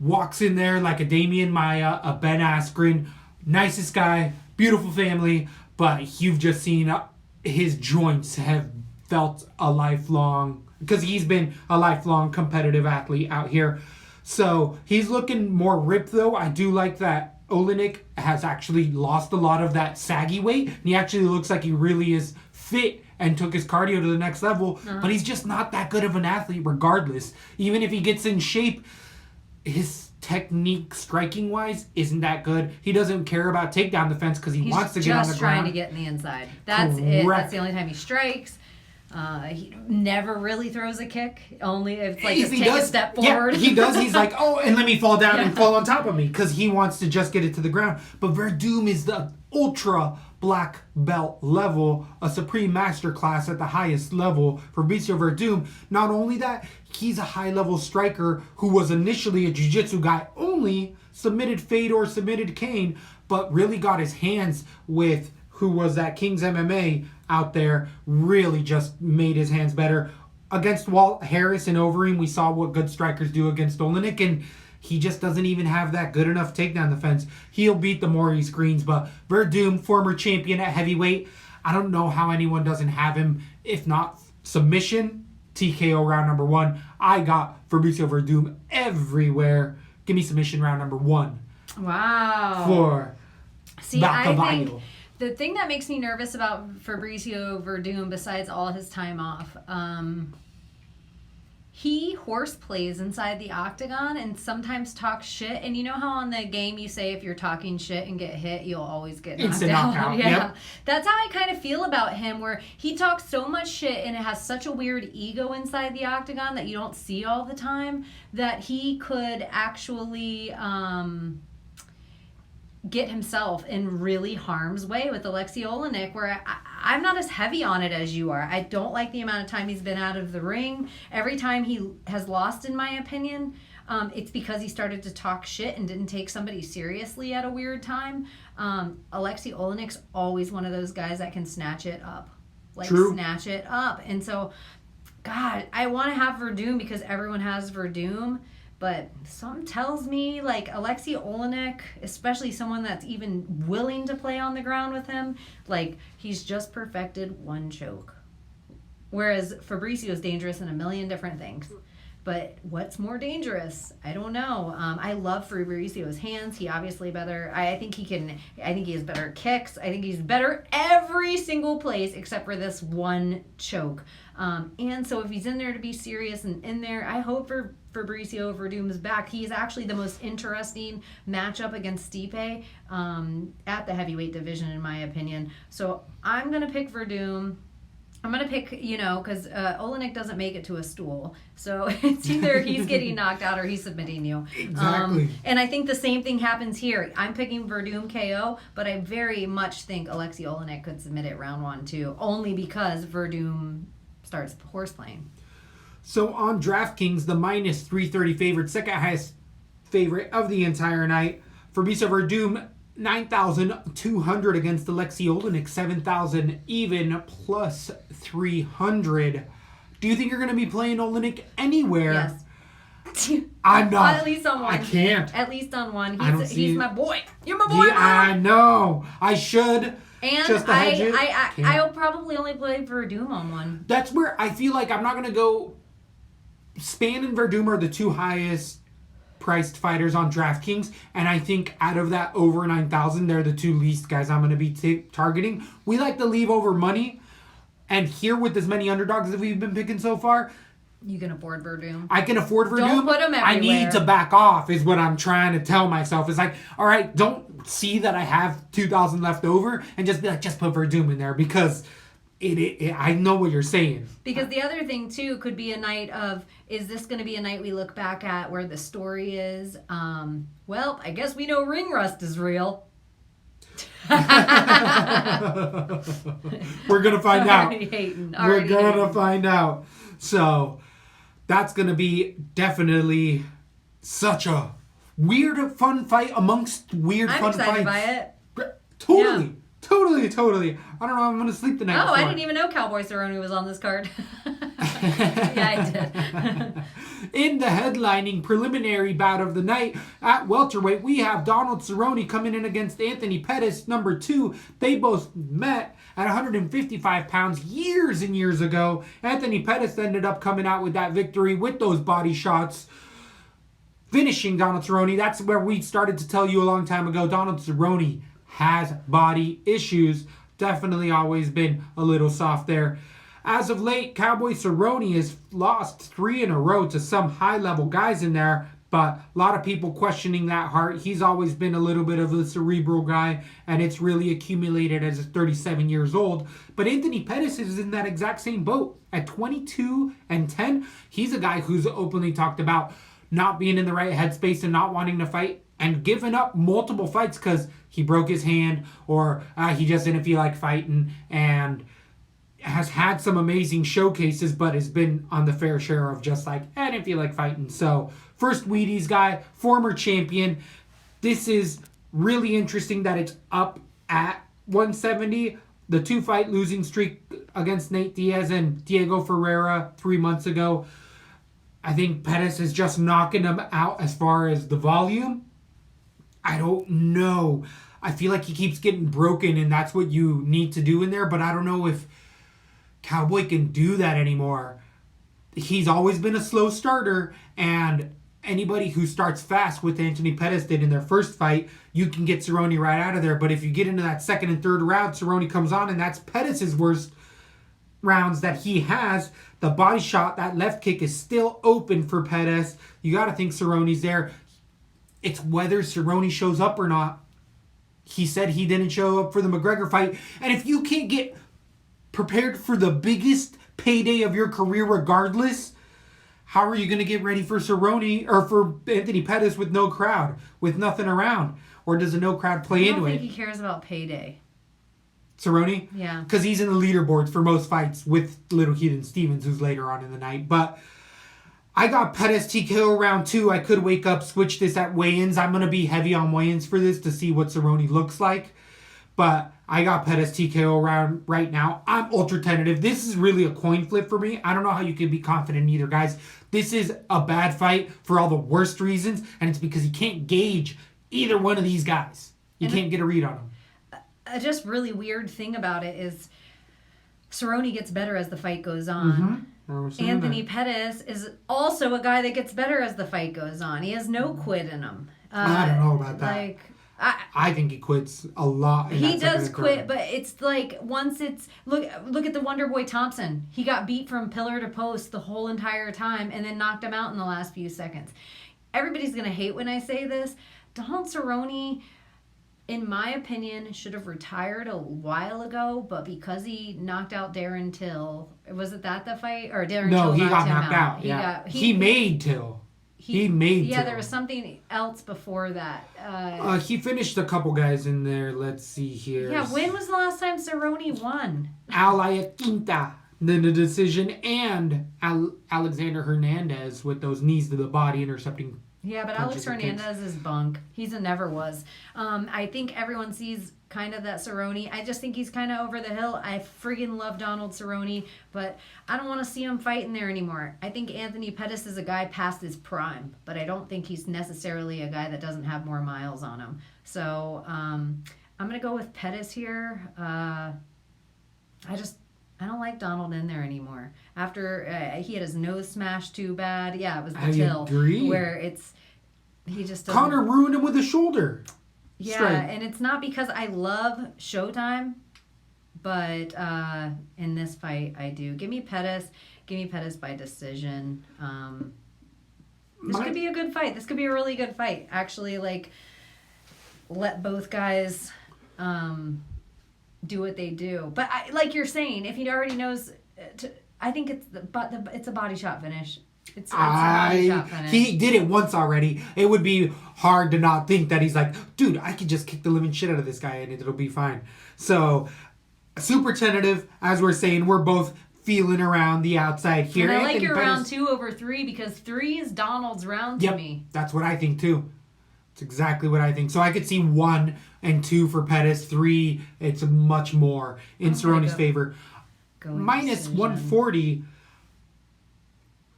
walks in there like a Damian Maia, a Ben Askren. Nicest guy, beautiful family. But you've just seen his joints have felt a lifelong... Because he's been a lifelong competitive athlete out here. So he's looking more ripped, though. I do like that Olenek has actually lost a lot of that saggy weight. And he actually looks like he really is fit and took his cardio to the next level. But he's just not that good of an athlete regardless. Even if he gets in shape, his... technique striking wise isn't that good. He doesn't care about takedown defense because he wants to get on the ground. He's just trying to get in the inside. That's it. That's the only time he strikes. He never really throws a kick. Only if like take a step forward. Yeah, he does. He's like, oh, and let me fall down and fall on top of me because he wants to just get it to the ground. But Werdum is the ultra black belt level, a supreme master class at the highest level for Fabricio Werdum. Not only that, he's a high-level striker who was initially a jiu-jitsu guy only, submitted Fedor, submitted Kane, but really got his hands with who was that King's MMA out there, really just made his hands better. Against Walt Harris and Overeem, we saw what good strikers do against Olenek, and he just doesn't even have that good enough takedown defense. He'll beat the Maurice Greens, but Werdum, former champion at heavyweight, I don't know how anyone doesn't have him. If not submission, TKO round number 1. I got Fabricio Werdum everywhere. Give me submission round number 1. Wow. For I think the thing that makes me nervous about Fabricio Werdum, besides all his time off, he horseplays inside the octagon and sometimes talks shit. And you know how on the game you say if you're talking shit and get hit, you'll always get knocked out? Yeah. Yep. That's how I kind of feel about him, where he talks so much shit and it has such a weird ego inside the octagon that you don't see all the time, that he could actually... get himself in really harm's way with Alexei Olenek, where I'm not as heavy on it as you are. I don't like the amount of time he's been out of the ring. Every time he has lost, in my opinion, it's because he started to talk shit and didn't take somebody seriously at a weird time. Alexei Olenek's always one of those guys that can snatch it up. True. snatch it up. And so, God, I want to have Verdum because everyone has Verdum. But something tells me, like, Alexei Olenek, especially someone that's even willing to play on the ground with him, like, he's just perfected one choke. Whereas Fabricio is dangerous in a million different things. But what's more dangerous? I don't know. I love Fabricio's hands. He obviously better. I think he has better kicks. I think he's better every single place except for this one choke. And so if he's in there to be serious and in there, I hope for Fabricio Verdum's back. He's actually the most interesting matchup against Stipe at the heavyweight division, in my opinion. So I'm going to pick Verdum. I'm going to pick, because Olenek doesn't make it to a stool. So it's either he's getting knocked out or he's submitting you. Exactly. And I think the same thing happens here. I'm picking Verdum KO, but I very much think Alexei Olenek could submit it round 1, too, only because Verdum starts horseplaying. So on DraftKings, the minus 330 favorite, second highest favorite of the entire night. Fabricio Verdum, 9,200 against Alexei Olenek, 7,000 even, plus 300. Do you think you're going to be playing Olenek anywhere? Yes. I'm not. At least on one. I can't. At least on one. He's my boy. You're my boy, Yeah, I know. I should. And just to hedge it. I'll probably only play Verdum on one. That's where I feel like I'm not going to go. Span and Verdum are the two highest priced fighters on DraftKings, and I think out of that over 9,000, they're the two least guys I'm going to be targeting. We like to leave over money, and here with as many underdogs that we've been picking so far, you can afford Verdum. I can afford Verdum. Don't put him everywhere. I need to back off is what I'm trying to tell myself. It's like, all right, don't see that I have 2,000 left over and just be like, just put Verdum in there because I know what you're saying. Because the other thing, too, could be a night of, is this going to be a night we look back at where the story is, well, I guess we know ring rust is real. We're going to find out. We're going to find out. So that's going to be definitely such a weird, fun fight amongst weird, fun fights. I'm excited by it. Totally. Yeah. Totally. I don't know. I'm going to sleep the night before. I didn't even know Cowboy Cerrone was on this card. Yeah, I did. In the headlining preliminary bout of the night at welterweight, we have Donald Cerrone coming in against Anthony Pettis, number 2. They both met at 155 pounds years and years ago. Anthony Pettis ended up coming out with that victory with those body shots, finishing Donald Cerrone. That's where we started to tell you a long time ago. Donald Cerrone has body issues. Definitely always been a little soft there. As of late, Cowboy Cerrone has lost 3 in a row to some high-level guys in there, but a lot of people questioning that heart. He's always been a little bit of a cerebral guy, and it's really accumulated as he's 37 years old. But Anthony Pettis is in that exact same boat. At 22-10, he's a guy who's openly talked about not being in the right headspace and not wanting to fight and giving up multiple fights because he broke his hand or he just didn't feel like fighting, and has had some amazing showcases but has been on the fair share of just like, I didn't feel like fighting. So first Wheaties guy, former champion. This is really interesting that it's up at 170. The 2-fight losing streak against Nate Diaz and Diego Ferreira 3 months ago. I think Pettis is just knocking him out as far as the volume. I don't know. I feel like he keeps getting broken, and that's what you need to do in there, but I don't know if Cowboy can do that anymore. He's always been a slow starter, and anybody who starts fast with Anthony Pettis did in their first fight, you can get Cerrone right out of there. But if you get into that second and third round, Cerrone comes on, and that's Pettis' worst rounds that he has. The body shot, that left kick is still open for Pettis. You got to think Cerrone's there. It's whether Cerrone shows up or not. He said he didn't show up for the McGregor fight. And if you can't get prepared for the biggest payday of your career regardless, how are you going to get ready for Cerrone or for Anthony Pettis with no crowd, with nothing around? Or does a no crowd play into it? I don't think he cares about payday. Cerrone? Yeah. Because he's in the leaderboards for most fights with Little Keaton Stevens, who's later on in the night. But I got Pettis TKO round 2. I could wake up, switch this at weigh-ins. I'm going to be heavy on weigh-ins for this to see what Cerrone looks like. But I got Pettis TKO round right now. I'm ultra tentative. This is really a coin flip for me. I don't know how you can be confident in either, guys. This is a bad fight for all the worst reasons, and it's because you can't gauge either one of these guys. You can't get a read on them. A just really weird thing about it is Cerrone gets better as the fight goes on. Anthony Pettis is also a guy that gets better as the fight goes on. He has no quit in him. I don't know about that. I think he quits a lot. He does quit, but it's like once it's look at the Wonder Boy Thompson. He got beat from pillar to post the whole entire time and then knocked him out in the last few seconds. Everybody's gonna hate when I say this. Donald Cerrone, in my opinion, should have retired a while ago, but because he knocked out Darren Till, was it the fight? Or Darren Till he knocked got him knocked out. He made Till. He made Till. There was something else before that. He finished a couple guys in there. Let's see here. Yeah, when was the last time Cerrone won? Alayaquinta, then the decision, and Alexander Hernandez with those knees to the body intercepting. Yeah, but Alex Hernandez is bunk. He's a never was. I think everyone sees kind of that Cerrone. I just think he's kind of over the hill. I friggin' love Donald Cerrone, but I don't want to see him fighting there anymore. I think Anthony Pettis is a guy past his prime, but I don't think he's necessarily a guy that doesn't have more miles on him. So I'm going to go with Pettis here. I don't like Donald in there anymore. After he had his nose smashed too bad. Yeah, it was the Till. Agree. Where he just doesn't. Connor ruined him with a shoulder. Yeah, straight. And it's not because I love Showtime, but in this fight I do. Give me Pettis by decision. This could be a good fight. This could be a really good fight. Actually, let both guys do what they do. But like you're saying, if he already knows, I think it's a body shot finish. It's a body shot finish. He did it once already. It would be hard to not think that he's like, dude, I could just kick the living shit out of this guy and it'll be fine. So, super tentative. As we're saying, we're both feeling around the outside here. And I like your round 2 over 3 because 3 is Donald's round to me. That's what I think too. It's exactly what I think. So I could see 1 and 2 for Pettis. 3, it's much more in Cerrone's favor. Minus 140.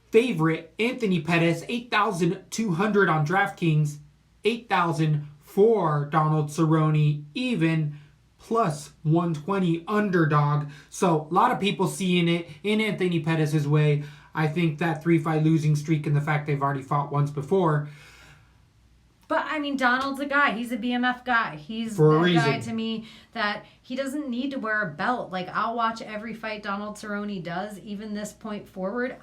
Favorite, Anthony Pettis, 8,200 on DraftKings, 8,000 for Donald Cerrone, even, plus 120 underdog. So a lot of people seeing it in Anthony Pettis' way. I think that 3-fight losing streak and the fact they've already fought once before. But, I mean, Donald's a guy. He's a BMF guy. He's For a that reason. guy to me that he doesn't need to wear a belt. Like, I'll watch every fight Donald Cerrone does, even this point forward.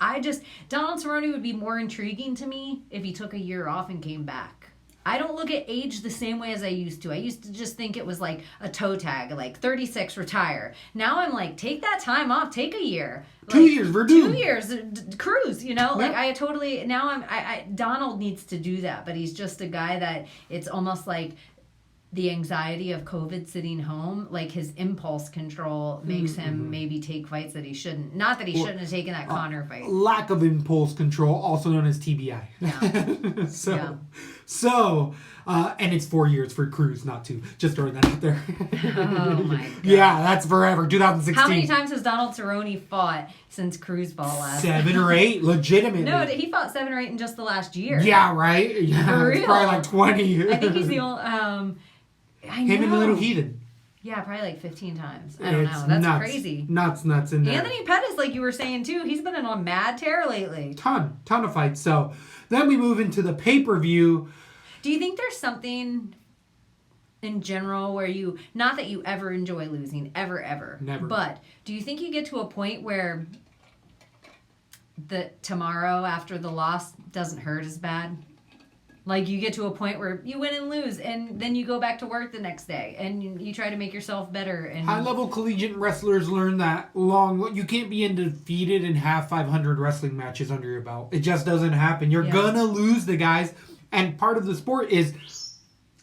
Donald Cerrone would be more intriguing to me if he took a year off and came back. I don't look at age the same way as I used to. I used to just think it was like a toe tag, like 36, retire. Now I'm like, take that time off, take a year. 2 years, we're due. 2 years, cruise, you know? Yep. Like, I totally, now Donald needs to do that, but he's just a guy that it's almost like the anxiety of COVID sitting home, like his impulse control makes him maybe take fights that he shouldn't. Not that he shouldn't have taken that Conor fight. Lack of impulse control, also known as TBI. Yeah. So, and it's 4 years for Cruz, not 2. Just throwing that out there. Oh my God. Yeah, that's forever. 2016. How many times has Donald Cerrone fought since Cruz fought last? 7 or 8, legitimately. No, he fought 7 or 8 in just the last year. Yeah, right? Yeah, For it's real. probably like 20. I think he's the only. Him and the Little Heathen. Yeah, probably like 15 times. I don't know. That's nuts. crazy. Nuts in there. Anthony Pettis, like you were saying too, he's been on a mad tear lately. Ton of fights. So then we move into the pay-per-view. Do you think there's something in general where not that you ever enjoy losing, ever, Never. but do you think you get to a point where the tomorrow after the loss doesn't hurt as bad? Like you get to a point where you win and lose, and then you go back to work the next day, and you try to make yourself better. And High-level collegiate wrestlers learn that you can't be undefeated and have 500 wrestling matches under your belt. It just doesn't happen. You're gonna lose the guys, and part of the sport is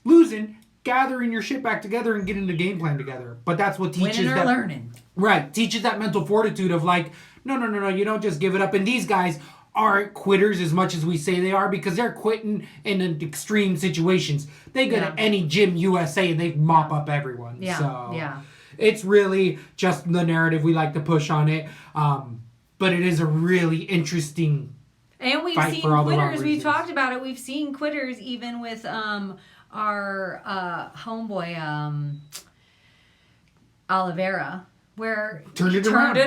losing, gathering your shit back together, and getting the game plan together. But that's what teaches winning or learning. Right, teaches that mental fortitude of like, no, you don't just give it up. And these guys aren't quitters as much as we say they are because they're quitting in extreme situations. They go to any gym USA and they mop up everyone. Yeah, So, yeah. It's really just the narrative we like to push on it. But it is a really interesting And we've fight seen for all the wrong quitters. We reasons. talked about it. We've seen quitters even with our homeboy Oliveira, where Turned he it turned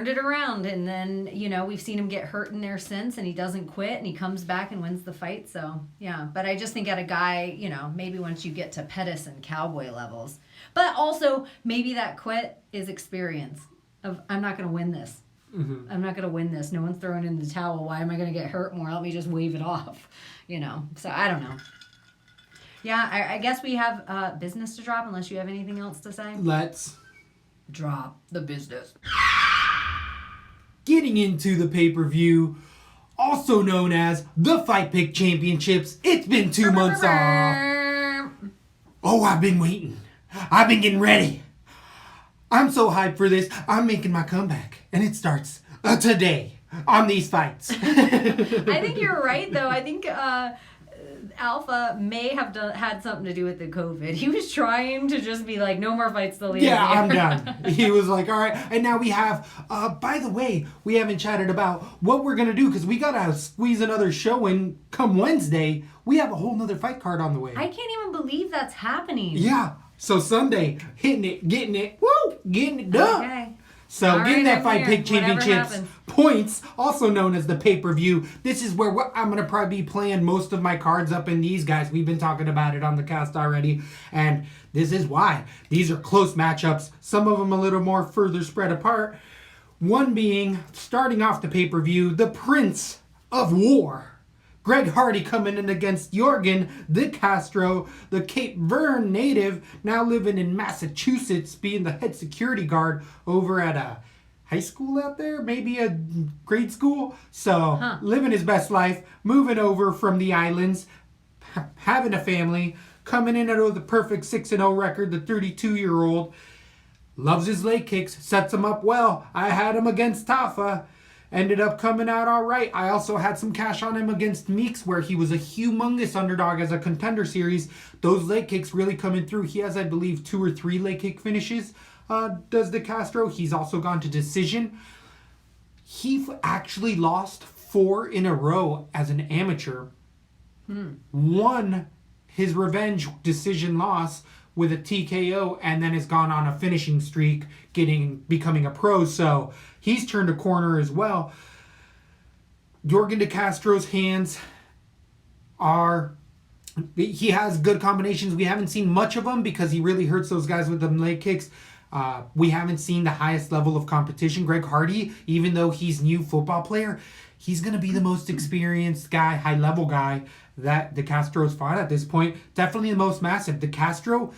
it around, and then we've seen him get hurt in there since, and he doesn't quit, and he comes back and wins the fight. So yeah, but I just think at a guy, maybe once you get to Pettis and Cowboy levels, but also maybe that quit is experience of I'm not going to win this. Mm-hmm. I'm not going to win this. No one's throwing in the towel. Why am I going to get hurt more? Let me just wave it off. So I don't know. Yeah, I guess we have business to drop unless you have anything else to say. Let's Drop the business. getting into the pay-per-view, also known as the Fight Pick Championships. It's been 2 months off. Oh, I've been waiting. I've been getting ready. I'm so hyped for this. I'm making my comeback, and it starts today on these fights. I think you're right, though. I think Alpha may have had something to do with the COVID. He was trying to just be like, no more fights till the end of the year. I'm done. He was like, all right. And now we have, by the way, we haven't chatted about what we're going to do because we got to squeeze another show in come Wednesday. We have a whole nother fight card on the way. I can't even believe that's happening. Yeah. So Sunday, hitting it, getting it, getting it done. Okay. So All getting right, that Fight I'm Pick here. Whatever Championships happens. points, also known as the pay-per-view. This is where I'm going to probably be playing most of my cards up in these guys. We've been talking about it on the cast already. And this is why. These are close matchups. Some of them a little more further spread apart. One being, starting off the pay-per-view, the Prince of War. Greg Hardy coming in against Jorgen De Castro, the Cape Verde native, now living in Massachusetts, being the head security guard over at a high school out there, maybe a grade school. So living his best life, moving over from the islands, having a family, coming in at the perfect 6-0 record, the 32-year-old. Loves his leg kicks, sets him up well. I had him against Tafa. Ended up coming out all right. I also had some cash on him against Meeks, where he was a humongous underdog as a contender series. Those leg kicks really coming through. He has, I believe, 2 or 3 leg kick finishes, does De Castro. He's also gone to decision. He actually lost 4 in a row as an amateur. Won his revenge decision loss with a TKO, and then has gone on a finishing streak, becoming a pro. So he's turned a corner as well. Jorgen De Castro's hands he has good combinations. We haven't seen much of them because he really hurts those guys with them leg kicks. We haven't seen the highest level of competition. Greg Hardy, even though he's new football player, he's going to be the most experienced guy, high-level guy that De Castro's fought at this point. Definitely the most massive. De Castro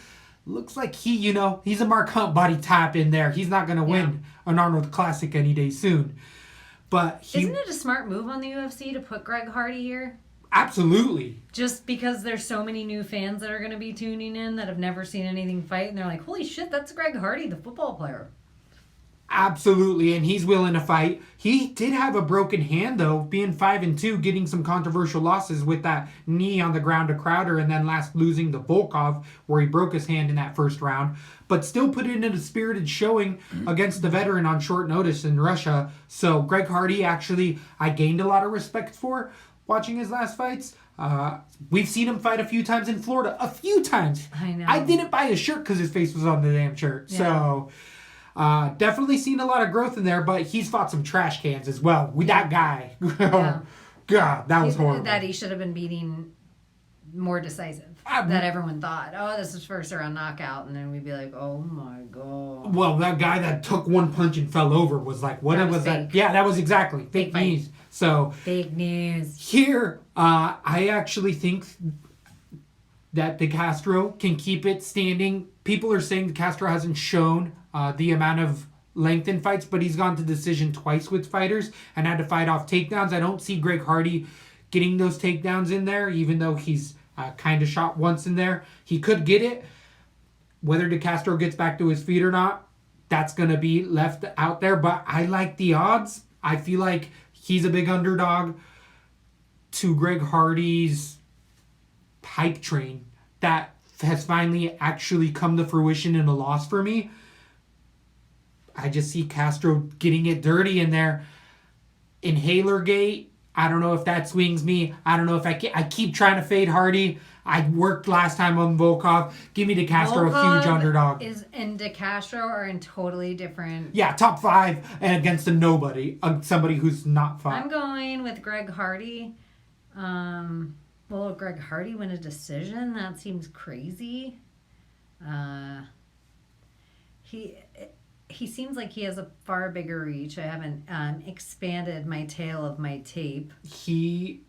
looks like he's a Mark Hunt body type in there. He's not going to win an Arnold Classic any day soon. But Isn't it a smart move on the UFC to put Greg Hardy here? Absolutely. Just because there's so many new fans that are going to be tuning in that have never seen anything fight, and they're like, holy shit, that's Greg Hardy, the football player. Absolutely, and he's willing to fight. He did have a broken hand, though, being 5-2, getting some controversial losses with that knee on the ground to Crowder, and then last losing to Volkov, where he broke his hand in that first round, but still put it in a spirited showing against the veteran on short notice in Russia. So Greg Hardy, actually, I gained a lot of respect for watching his last fights. We've seen him fight a few times in Florida. A few times. I know. I didn't buy his shirt because his face was on the damn shirt. Yeah. So definitely seen a lot of growth in there, but he's fought some trash cans as well with that guy. Yeah. God, that was horrible. That he should have been beating more decisive. That everyone thought, oh, this is first round knockout. And then we'd be like, oh my God. Well, that guy that took one punch and fell over was like, what That was was that? fake. Yeah, that was exactly fake fight. news. So Fake news. here, I actually think that De Castro can keep it standing. People are saying De Castro hasn't shown the amount of length in fights, but he's gone to decision twice with fighters and had to fight off takedowns. I don't see Greg Hardy getting those takedowns in there, even though he's kind of shot once in there. He could get it. Whether De Castro gets back to his feet or not, that's going to be left out there. But I like the odds. I feel like he's a big underdog to Greg Hardy's hype train that has finally actually come to fruition in a loss for me. I just see Castro getting it dirty in there. Inhaler gate, I don't know if that swings me. I don't know if I keep trying to fade Hardy. I worked last time on Volkov. Give me De Castro, a huge underdog. And De Castro are in totally different... Yeah, top 5 and against a nobody. Somebody who's not fought. I'm going with Greg Hardy. Will Greg Hardy win a decision? That seems crazy. He seems like he has a far bigger reach. I haven't expanded my tail of my tape. He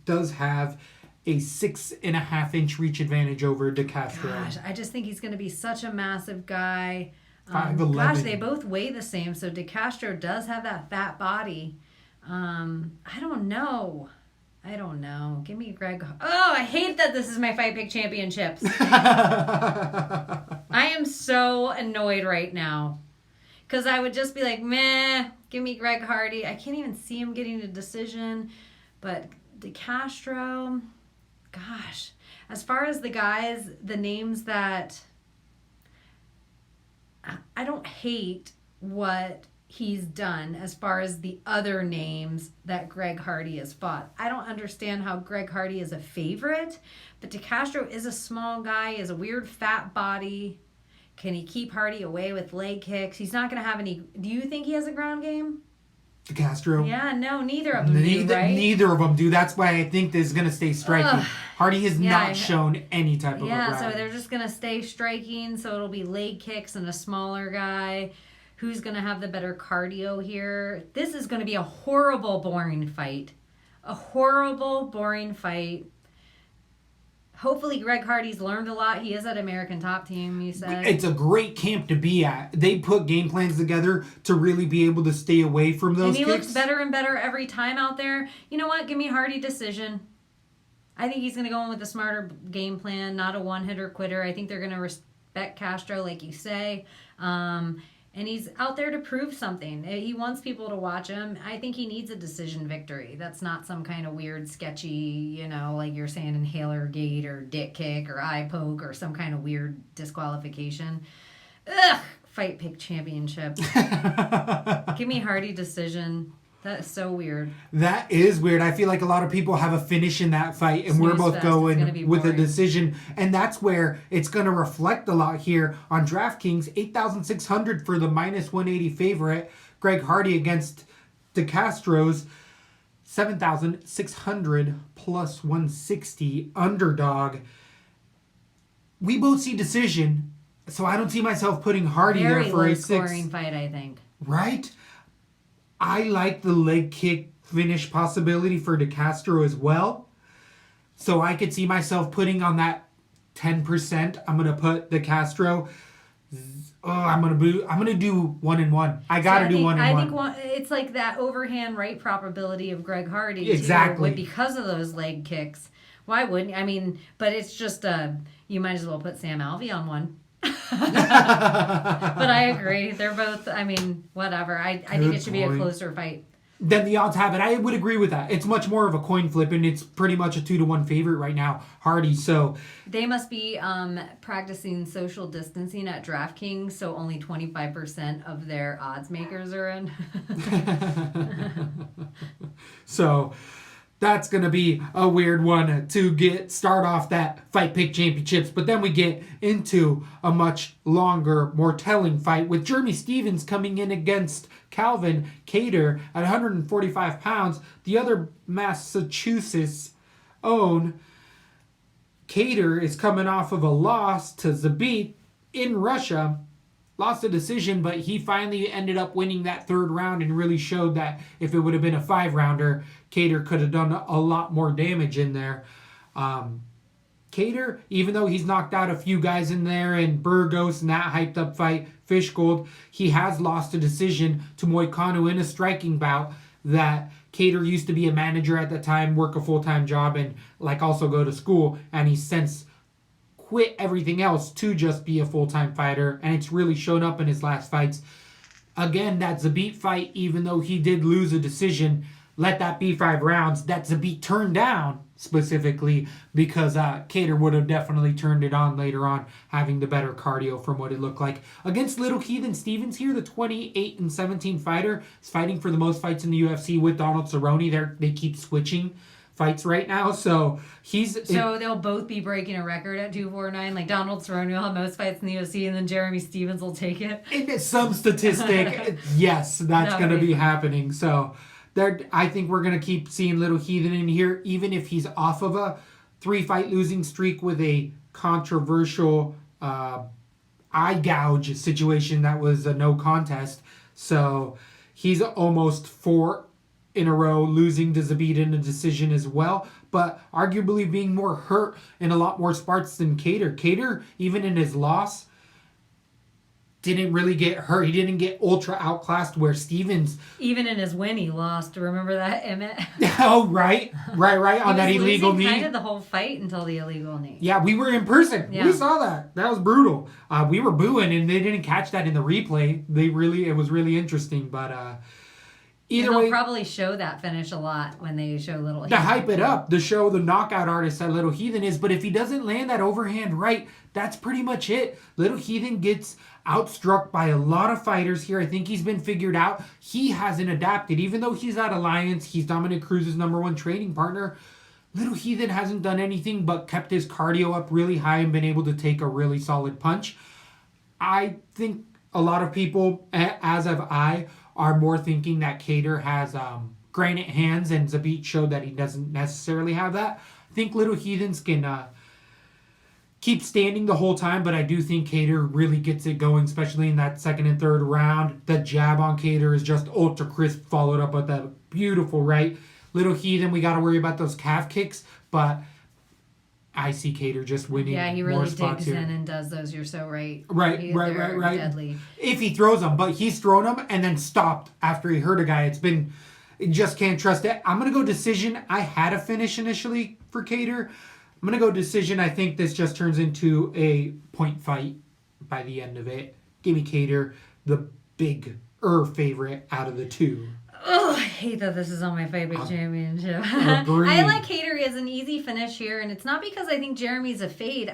does have a 6.5-inch reach advantage over De Castro. Gosh, I just think he's going to be such a massive guy. 5'11". Gosh, they both weigh the same, so De Castro does have that fat body. I don't know. Give me Greg. Oh, I hate that this is my Fight Pick Championships. I am so annoyed right now. Because I would just be like, meh, give me Greg Hardy. I can't even see him getting a decision. But De Castro, gosh. As far as the guys, the names that... I don't hate what he's done as far as the other names that Greg Hardy has fought. I don't understand how Greg Hardy is a favorite, but De Castro is a small guy, he has a weird fat body. Can he keep Hardy away with leg kicks? He's not going to have any... Do you think he has a ground game? De Castro? Yeah, no, neither of them do, right? Neither of them do. That's why I think this is going to stay striking. Hardy has not shown any type of a ground. So they're just going to stay striking, so it'll be leg kicks and a smaller guy. Who's going to have the better cardio here? This is going to be a horrible, boring fight. A horrible, boring fight. Hopefully Greg Hardy's learned a lot. He is at American Top Team, you said. It's a great camp to be at. They put game plans together to really be able to stay away from those kicks. And he looks better and better every time out there. You know what? Give me Hardy decision. I think he's going to go in with a smarter game plan, not a one-hitter quitter. I think they're going to respect Castro, like you say. And he's out there to prove something. He wants people to watch him. I think he needs a decision victory. That's not some kind of weird, sketchy, like you're saying, inhaler gate or dick kick or eye poke or some kind of weird disqualification. Ugh! Fight Pick Championship. Give me Hardy decision. That is so weird. That is weird. I feel like a lot of people have a finish in that fight, and we're both going with a decision. And that's where it's going to reflect a lot here on DraftKings. 8,600 for the -180 favorite. Greg Hardy against De Castro's 7,600 plus 160 underdog. We both see decision, so I don't see myself putting Hardy there for a 6. Very low-scoring fight, I think. Right? I like the leg kick finish possibility for De Castro as well. So I could see myself putting on that 10%. I'm going to put De Castro. I'm going to do 1-1. I got to do 1-1. I think it's like that overhand right probability of Greg Hardy. Exactly. Too, because of those leg kicks. Why wouldn't? I mean, but it's just you might as well put Sam Alvey on one. But I agree. They're both, whatever. I think it should be a closer fight. Then the odds have it. I would agree with that. It's much more of a coin flip, and it's pretty much a 2-1 favorite right now, Hardy. So they must be practicing social distancing at DraftKings, so only 25% of their odds makers are in. So that's going to be a weird one to start off that Fight Pick Championships. But then we get into a much longer, more telling fight with Jeremy Stephens coming in against Calvin Kattar at 145 pounds. The other Massachusetts own Kattar is coming off of a loss to Zabit in Russia. Lost a decision, but he finally ended up winning that 3rd round and really showed that if it would have been a 5-rounder, Kattar could have done a lot more damage in there. Kattar, even though he's knocked out a few guys in there and Burgos in that hyped up fight, Fishgold, he has lost a decision to Moicano in a striking bout that Kattar used to be a manager at the time, work a full-time job, and also go to school, and he's since quit everything else to just be a full-time fighter, and it's really shown up in his last fights. Again, that Zabit fight, even though he did lose a decision, let that be 5 rounds. That Zabit turned down specifically because Kattar would have definitely turned it on later on, having the better cardio from what it looked like. Against Little Heathen Stevens here, the 28-17 fighter is fighting for the most fights in the UFC with Donald Cerrone. They keep switching fights right now, so they'll both be breaking a record at 249. Like Donald Cerrone will have most fights in the UFC, and then Jeremy Stevens will take it. In some statistic, yes, that's going to be happening. So I think we're going to keep seeing Little Heathen in here, even if he's off of a 3-fight losing streak with a controversial eye gouge situation that was a no contest. So he's almost 4 in a row losing to Zabit in a decision as well, but arguably being more hurt in a lot more spots than Kattar. Kattar, even in his loss, didn't really get hurt. He didn't get ultra outclassed where Stevens... Even in his win, he lost. Remember that, Emmett? Oh, right. On that illegal knee. Kind of the whole fight until the illegal knee. Yeah, we were in person. Yeah. We saw that. That was brutal. We were booing, and they didn't catch that in the replay. It was really interesting, but... Either way, they'll probably show that finish a lot when they show Little Heathen. To hype it up, to show the knockout artist that Little Heathen is. But if he doesn't land that overhand right, that's pretty much it. Little Heathen gets outstruck by a lot of fighters here. I think he's been figured out. He hasn't adapted. Even though he's at Alliance, he's Dominic Cruz's #1 training partner. Little Heathen hasn't done anything but kept his cardio up really high and been able to take a really solid punch. I think a lot of people, as have I, are more thinking that Kattar has granite hands, and Zabit showed that he doesn't necessarily have that. I think Little Heathens can keep standing the whole time, but I do think Kattar really gets it going, especially in that second and third round. The jab on Kattar is just ultra crisp, followed up with that beautiful right. Little Heathen, we got to worry about those calf kicks, but I see Kattar just winning. Yeah, he more really spots digs here. in and does those. You're so right. Right. Deadly. If he throws them, but he's thrown them and then stopped after he hurt a guy. You just can't trust it. I'm going to go decision. I had a finish initially for Kattar. I'm going to go decision. I think this just turns into a point fight by the end of it. Give me Kattar, the big favorite out of the two. Oh, I hate that this is on my fight week championship. Agreed. I like Kattar as an easy finish here, and it's not because I think Jeremy's a fade.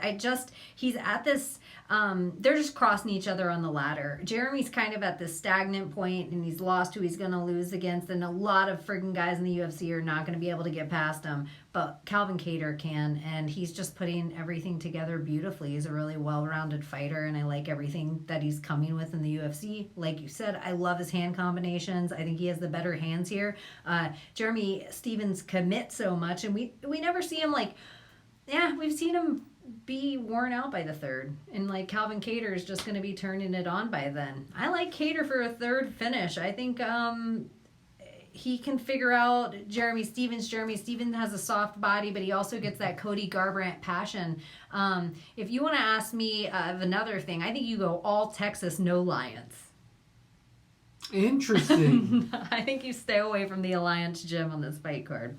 He's at this, they're just crossing each other on the ladder. Jeremy's kind of at this stagnant point, and he's lost who he's going to lose against, and a lot of friggin' guys in the UFC are not going to be able to get past him. But Calvin Kattar can, and he's just putting everything together beautifully. He's a really well-rounded fighter, and I like everything that he's coming with in the UFC. Like you said, I love his hand combinations. I think he has the better hands here. Jeremy Stevens commits so much, and we never see him we've seen him be worn out by the third, and Calvin Kattar is just going to be turning it on by then. I like Kattar for a third finish. I think he can figure out Jeremy Stevens. Jeremy Stevens has a soft body, but he also gets that Cody Garbrandt passion. If you want to ask me of another thing, I think you go all Texas, no Lions. Interesting. I think you stay away from the Alliance gym on this fight card.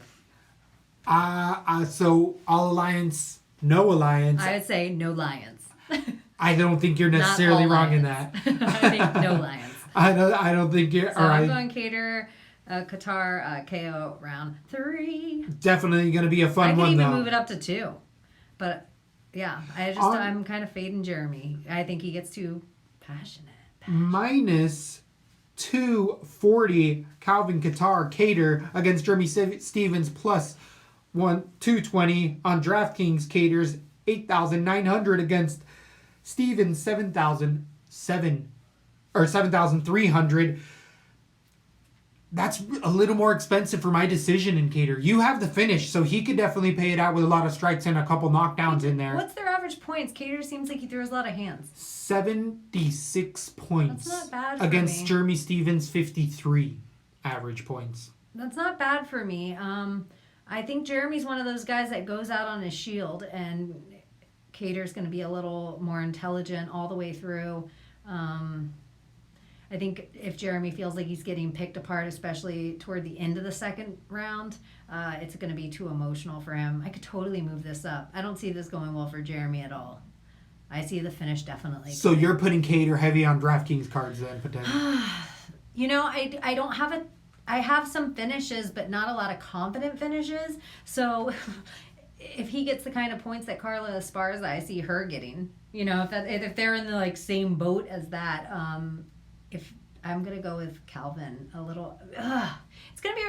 So all Alliance, no Alliance. I would say no Lions. I don't think you're necessarily wrong in that. I think no Lions. I don't think you're. So I'm going Kattar, Qatar, KO round 3. Definitely going to be a fun one, I can even though. move it up to 2. But, yeah, I'm kind of fading Jeremy. I think he gets too passionate. Minus 240 Calvin Kattar against Jeremy Stevens plus 220 on DraftKings. Kattar's 8,900 against Stevens 7,300. That's a little more expensive for my decision in Kattar. You have the finish, so he could definitely pay it out with a lot of strikes and a couple knockdowns in there. What's their average points? Kattar seems like he throws a lot of hands. 76 points. That's not bad for against me. Jeremy Stevens' 53 average points. That's not bad for me. I think Jeremy's one of those guys that goes out on his shield, and Kattar's going to be a little more intelligent all the way through. I think if Jeremy feels like he's getting picked apart, especially toward the end of the second round, it's going to be too emotional for him. I could totally move this up. I don't see this going well for Jeremy at all. I see the finish definitely. So you're putting Kattar heavy on DraftKings cards then, potentially? I don't have I have some finishes, but not a lot of confident finishes. So if he gets the kind of points that Carla Esparza, I see her getting, if they're in the like same boat as that, if I'm gonna go with Calvin a little. It's gonna be.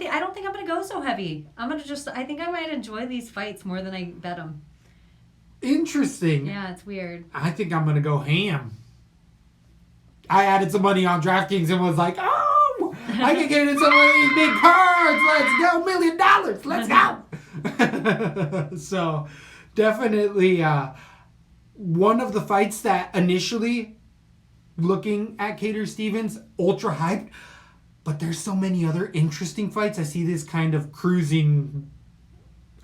I don't think I'm gonna go so heavy. I think I might enjoy these fights more than I bet them. Interesting. Yeah, it's weird. I think I'm gonna go ham. I added some money on DraftKings and was like, oh, I can get in some of these big cards. Let's go, $1 million. Let's go. So, definitely one of the fights that initially, looking at Cater Stevens, ultra hyped, but there's so many other interesting fights. I see this kind of cruising.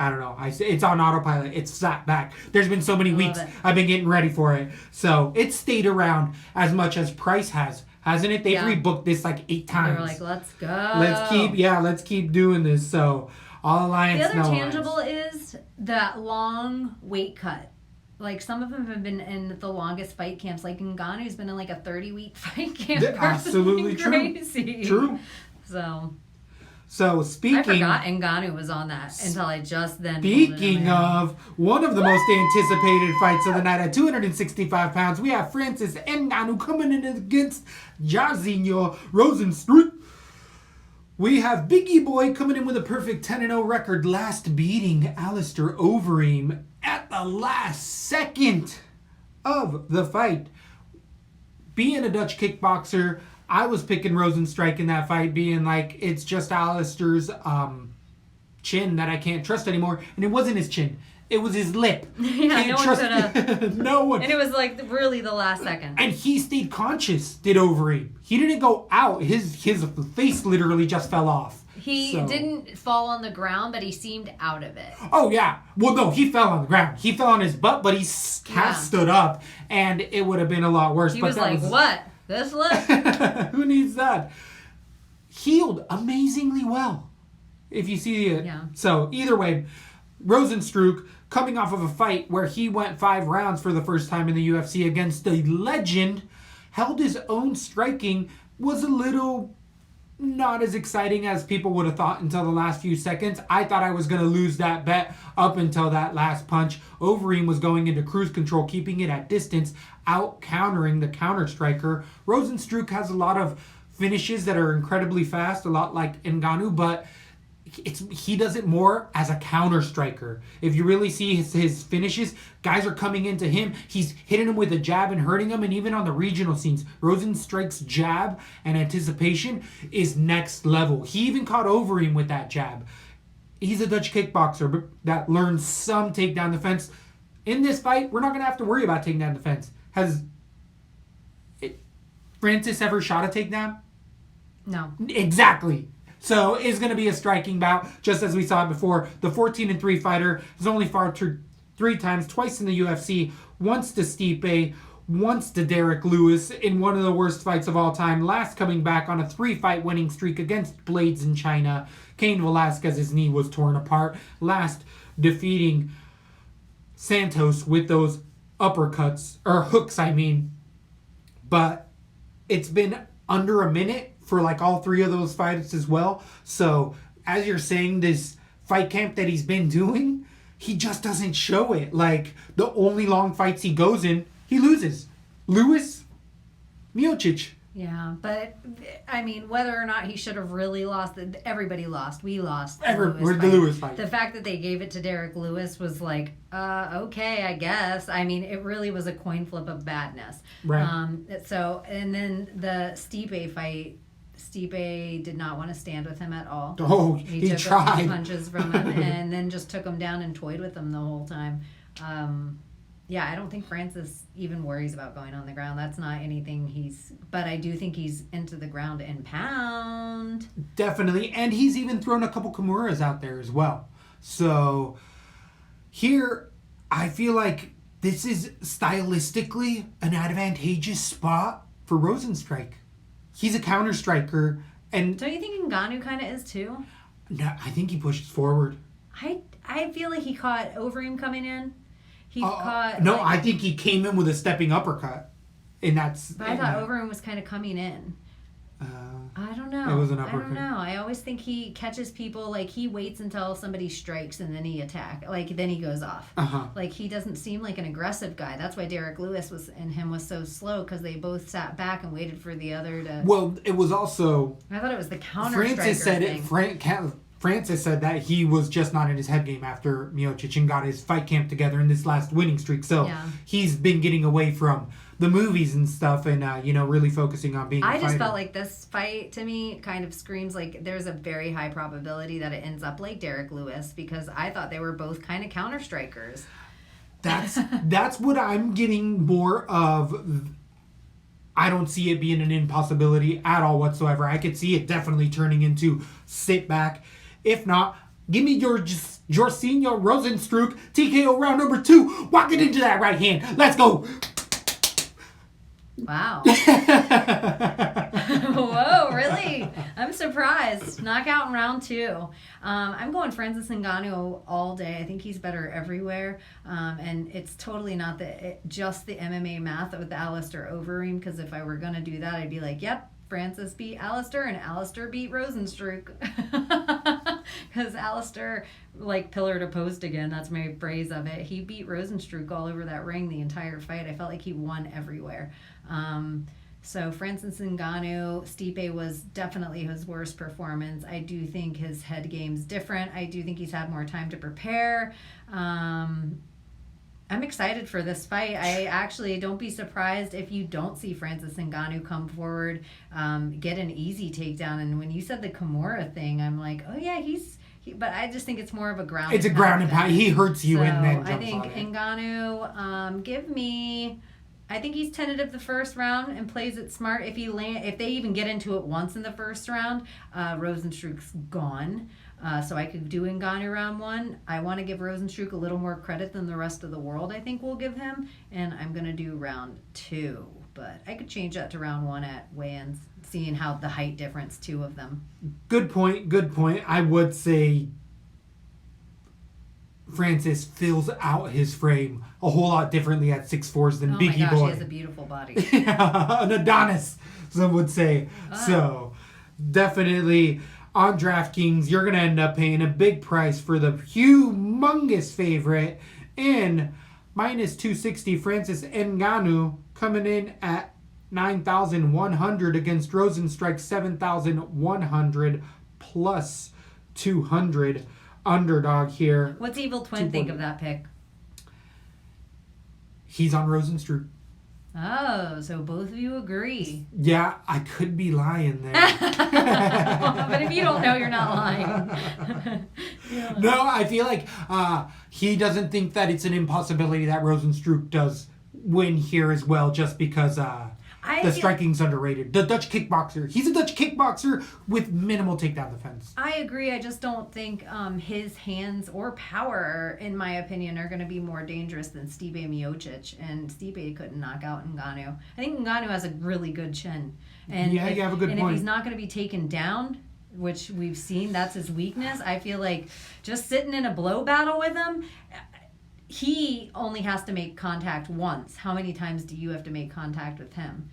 I don't know. It's on autopilot. It's sat back. There's been so many weeks I've been getting ready for it. So it's stayed around as much as Price has, hasn't it? They've rebooked this like 8 times. They were like, let's go. Let's keep doing this. So all alliance. The other tangible is that long weight cut. Like, some of them have been in the longest fight camps. Like, Ngannou's been in, like, a 30-week fight camp. Absolutely crazy. True. So, speaking... I forgot Ngannou was on that until I just then... Speaking of one of the most anticipated fights of the night at 265 pounds, we have Francis Ngannou coming in against Jairzinho Rozenstruik. We have Biggie Boy coming in with a perfect 10-0 record, last beating Alistair Overeem at the last second of the fight. Being a Dutch kickboxer, I was picking Rozenstruik in that fight, being like, it's just Alistair's chin that I can't trust anymore. And it wasn't his chin. It was his lip. Yeah, no one could have. No one. And it was like really the last second. And he stayed conscious, did Overeem. He didn't go out. His face literally just fell off. He didn't fall on the ground, but he seemed out of it. Oh, yeah. Well, no, he fell on the ground. He fell on his butt, but he half stood up, and it would have been a lot worse. He was like, what? This lip? Who needs that? Healed amazingly well. If you see it. Yeah. So, either way, Rozenstruik, coming off of a fight where he went 5 rounds for the first time in the UFC against a legend, held his own striking, was a little not as exciting as people would have thought until the last few seconds. I thought I was going to lose that bet up until that last punch. Overeem was going into cruise control, keeping it at distance, out-countering the counter-striker. Rozenstruik has a lot of finishes that are incredibly fast, a lot like Ngannou, but he does it more as a counter-striker. If you really see his finishes, guys are coming into him. He's hitting him with a jab and hurting him, and even on the regional scenes, Rozenstruik's jab and anticipation is next level. He even caught Overeem with that jab. He's a Dutch kickboxer that learns some takedown defense. In this fight, we're not going to have to worry about takedown defense. Has Francis ever shot a takedown? No. Exactly. So it's going to be a striking bout, just as we saw it before. The 14-3 fighter has only fought 3 times, twice in the UFC, once to Stipe, once to Derek Lewis in one of the worst fights of all time. Last coming back on a 3-fight winning streak against Blades in China. Cain Velasquez's knee was torn apart. Last defeating Santos with those uppercuts, or hooks, I mean. But it's been under a minute for like all 3 of those fights as well. So as you're saying, this fight camp that he's been doing, he just doesn't show it. Like, the only long fights he goes in, he loses. Lewis, Miocic. Yeah, but I mean, whether or not he should have really lost, everybody lost. We lost the Lewis fight. The fact that they gave it to Derek Lewis was like, okay, I guess. I mean, it really was a coin flip of badness. Right. And then the Stipe fight, Stipe did not want to stand with him at all. Oh, he took tried. a few punches from him and then just took him down and toyed with him the whole time. Yeah, I don't think Francis even worries about going on the ground. That's not anything but I do think he's into the ground and pound. Definitely. And he's even thrown a couple Kimuras out there as well. So here, I feel like this is stylistically an advantageous spot for Rozenstruik. He's a counter striker, and don't you think Ngannou kind of is too? No, I think he pushes forward. I feel like he caught Overeem coming in. I think he came in with a stepping uppercut, and that's. But I thought Overeem was kind of coming in. I don't know. It was an I uppercut. don't know. I always think he catches people, like, he waits until somebody strikes and then he attack. Like, then he goes off. Like, he doesn't seem like an aggressive guy. That's why Derek Lewis was so slow, because they both sat back and waited for the other to... Well, it was also... I thought it was the counter Francis said thing. Francis said that he was just not in his head game after Miocic and got his fight camp together in this last winning streak. So he's been getting away from the movies and stuff and, really focusing on being a fighter. I just felt like this fight, to me, kind of screams like there's a very high probability that it ends up like Derek Lewis, because I thought they were both kind of counter strikers. That's what I'm getting more of. I don't see it being an impossibility at all whatsoever. I could see it definitely turning into sit back. If not, give me your Jorginho Rosenstruck TKO round number 2. Walk it into that right hand. Let's go. Wow. Whoa, really? I'm surprised. Knockout in round 2. I'm going Francis Ngannou all day. I think he's better everywhere. And it's totally not just the MMA math with the Alistair Overeem, because if I were going to do that, I'd be like, yep, Francis beat Alistair and Alistair beat Rosenstruck. Because Alistair, like, pillar to post again, that's my phrase of it. He beat Rosenstruck all over that ring the entire fight. I felt like he won everywhere. So Francis Ngannou, Stipe was definitely his worst performance. I do think his head game's different. I do think he's had more time to prepare. I'm excited for this fight. I actually don't be surprised if you don't see Francis Ngannou come forward, get an easy takedown. And when you said the Kimura thing, I'm like, oh yeah, but I just think it's more of a ground. It's a ground and pound. He hurts you and then jumps I think on it. Ngannou, I think he's tentative the first round and plays it smart. If they even get into it once in the first round, Rosenstruck's gone. So I could do Ngannou round 1. I want to give Rosenstruck a little more credit than the rest of the world I think we'll give him. And I'm going to do round 2. But I could change that to round 1 at weigh-ins, seeing how the height difference, 2 of them. Good point. I would say Francis fills out his frame a whole lot differently at 6'4" than Biggie my gosh, Boy. He has a beautiful body. An Adonis, some would say. Oh. So, definitely on DraftKings, you're going to end up paying a big price for the humongous favorite in minus 260 Francis Ngannou coming in at 9,100 against Rosenstruck 7,100 plus 200 underdog here. What's Evil Twin think of that pick? He's on Rosenstruck. Oh, so both of you agree. Yeah, I could be lying there. But if you don't know, you're not lying. Yeah. No, I feel like he doesn't think that it's an impossibility that Rosenstruck does win here as well, just because the striking's underrated. The Dutch kickboxer. He's a Dutch kickboxer with minimal takedown defense. I agree. I just don't think his hands or power, in my opinion, are going to be more dangerous than Stipe Miocic. And Stipe couldn't knock out Ngannou. I think Ngannou has a really good chin. And yeah, you have a good point. And if he's not going to be taken down, which we've seen, that's his weakness, I feel like just sitting in a blow battle with him, he only has to make contact once. How many times do you have to make contact with him?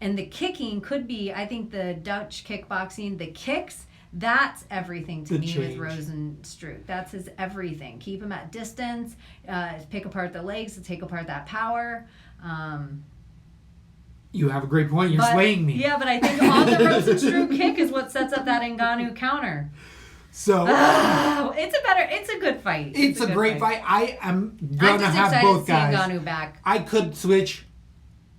And the kicking could be, I think the Dutch kickboxing, the kicks, that's everything to me with Rosenstruck. That's his everything. Keep him at distance, pick apart the legs, to take apart that power. You have a great point. You're swaying me. Yeah, but I think on the Rosenstruck kick is what sets up that Ngannou counter. So it's a good fight. It's a great fight. I am gonna have both guys. Ngannou back. I could switch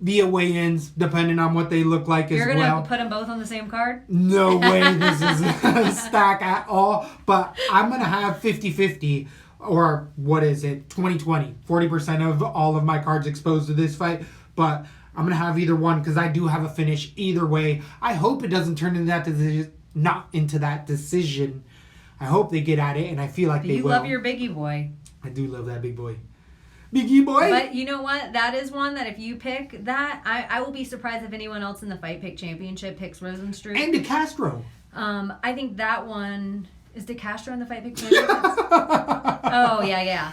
via weigh-ins depending on what they look like. You're gonna put them both on the same card? No way this is a stack at all. But I'm gonna have 50-50, or what is it? 20-20. 40% of all of my cards exposed to this fight. But I'm gonna have either one because I do have a finish either way. I hope it doesn't turn into that decision. I hope they get at it, and I feel like they will. You love your Biggie Boy. I do love that big boy. Biggie Boy? But you know what? That is one that if you pick that, I will be surprised if anyone else in the Fight Pick Championship picks Rosenstruck. And DeCastro. I think that one... Is DeCastro in the Fight Pick Championships? Oh, yeah.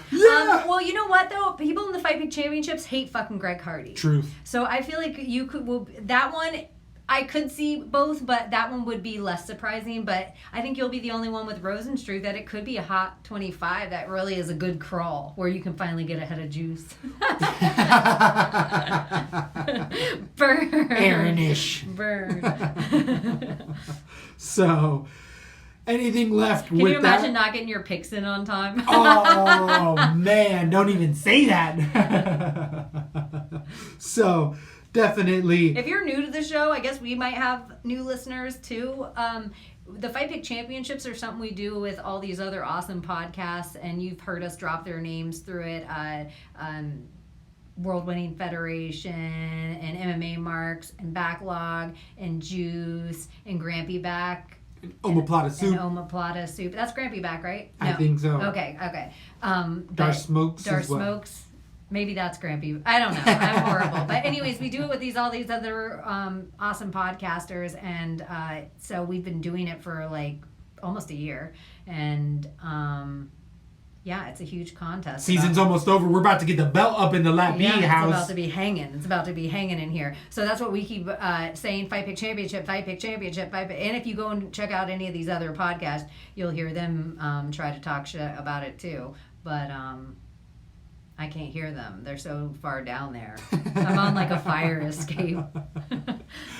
Well, you know what, though? People in the Fight Pick Championships hate fucking Greg Hardy. Truth. So I feel like you could... Well, that one... I could see both, but that one would be less surprising. But I think you'll be the only one with Rosenstruck that it could be a hot 25 that really is a good crawl where you can finally get ahead of Juice. Burn. Aaron-ish. Burn. So, anything left Can with you imagine that? not getting your picks in on time? Oh, man. Don't even say that. So, definitely. If you're new to the show, I guess we might have new listeners too. The Fight Pick Championships are something we do with all these other awesome podcasts, and you've heard us drop their names through it. World Winning Federation and MMA Marks and Backlog and Juice and Grampy Back. Omoplata soup. And Omoplata soup. That's Grampy Back, right? I think so. Okay. Dar Smokes Dar as well. Smokes. Maybe that's Grampy. I don't know. I'm horrible. But anyways, we do it with all these other awesome podcasters, and so we've been doing it for like almost a year, and yeah, it's a huge contest. Season's almost over. We're about to get the belt up in the Lap B It's house. about to be hanging. It's about to be hanging in here. So that's what we keep saying, Fight Pick Championship, Fight Pick Championship, Fight Pick. And if you go and check out any of these other podcasts, you'll hear them try to talk shit about it too. But I can't hear them. They're so far down there. I'm on like a fire escape.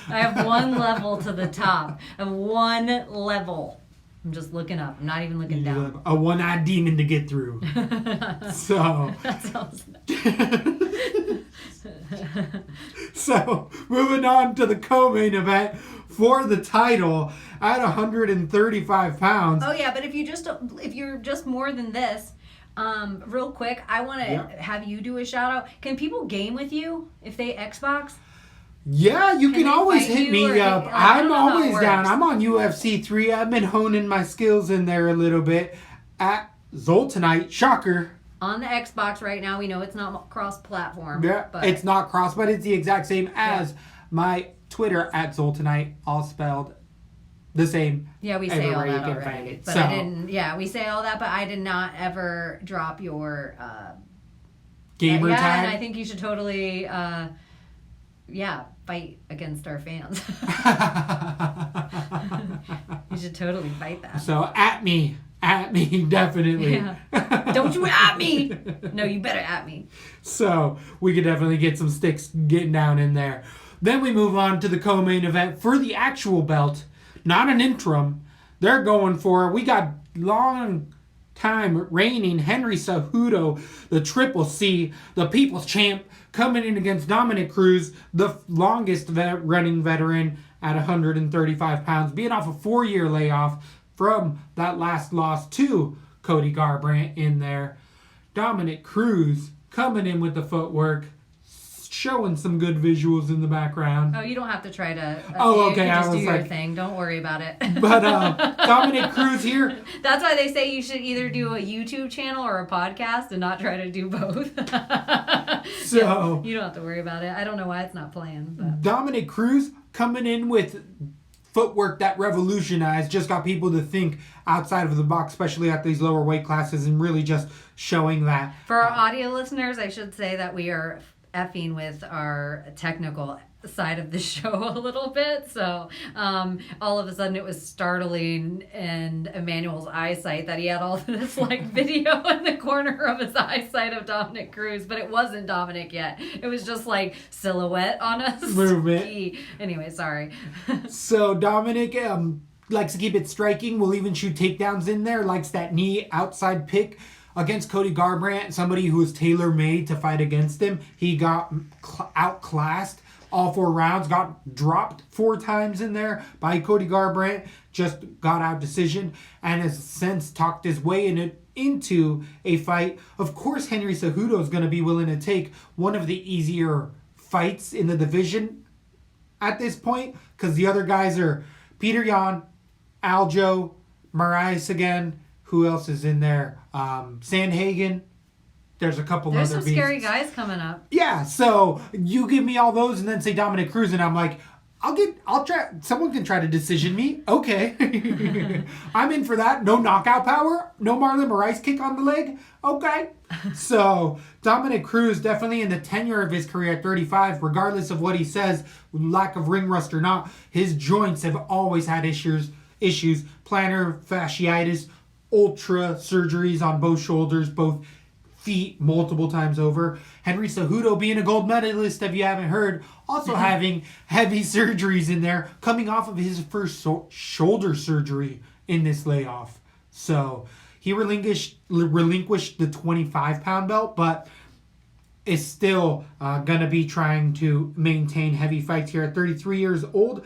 I have one level to the top. I have one level. I'm just looking up. I'm not even looking down. A one-eyed demon to get through. So. That sounds... So, moving on to the co-main event for the title at 135 pounds. Oh yeah, but if you're just more than this, real quick, I want to have you do a shout out. Can people game with you if they Xbox? Yeah, you can they always fight hit you, me or up. I don't I'm know how it always down. works. I'm on UFC 3. I've been honing my skills in there a little bit at Zoltanite. Shocker. On the Xbox right now, we know it's not cross-platform. Yeah, but it's not cross, but it's the exact same as my Twitter at Zoltanite, all spelled the same. yeah, we say all everywhere you that can find already. it. But So- I didn't. Yeah, we say all that, but I did not ever drop your Gamer yeah, tag. and I think you should totally fight against our fans. You should totally fight that. So at me, definitely. Yeah. Don't you at me! No, you better at me. So we could definitely get some sticks getting down in there. Then we move on to the co-main event for the actual belt, not an interim. They're going for it. We got long time reigning Henry Cejudo, the Triple C, the People's Champ, coming in against Dominic Cruz, the longest running veteran at 135 pounds, being off a 4-year layoff from that last loss to Cody Garbrandt in there. Dominic Cruz coming in with the footwork, showing some good visuals in the background. Oh, you don't have to try to... Oh, you okay, can I just do was your like- thing. Don't worry about it. But Dominic Cruz here. That's why they say you should either do a YouTube channel or a podcast and not try to do both. So- Yeah, you don't have to worry about it. I don't know why it's not playing. But. Dominic Cruz coming in with footwork that revolutionized, just got people to think outside of the box, especially at these lower weight classes, and really just showing that. For our audio listeners, I should say that we are effing with our technical side of the show a little bit. So all of a sudden it was startling in Emmanuel's eyesight that he had all this like video in the corner of his eyesight of Dominic Cruz, but it wasn't Dominic yet. It was just like silhouette on us. Movement. Anyway, sorry. So Dominic likes to keep it striking, will even shoot takedowns in there, likes that knee outside pick. Against Cody Garbrandt, somebody who was tailor-made to fight against him, he got outclassed all 4 rounds, got dropped 4 times in there by Cody Garbrandt, just got out decision, and has since talked his way into a fight. Of course, Henry Cejudo is going to be willing to take one of the easier fights in the division at this point, because the other guys are Peter Yan, Aljo, Moraes again. Who else is in there? Sandhagen. There's a couple There's other some scary beasts. guys coming up. Yeah, so you give me all those and then say Dominic Cruz, and I'm like, I'll try. Someone can try to decision me. Okay. I'm in for that. No knockout power. No Marlon Moraes kick on the leg. Okay. So, Dominic Cruz, definitely in the tenure of his career at 35, regardless of what he says, lack of ring rust or not, his joints have always had issues. Plantar fasciitis, ultra surgeries on both shoulders, both feet multiple times over. Henry Cejudo being a gold medalist, if you haven't heard, also having heavy surgeries in there, coming off of his first shoulder surgery in this layoff. So he relinquished the 25-pound belt, but is still going to be trying to maintain heavy fights here at 33 years old.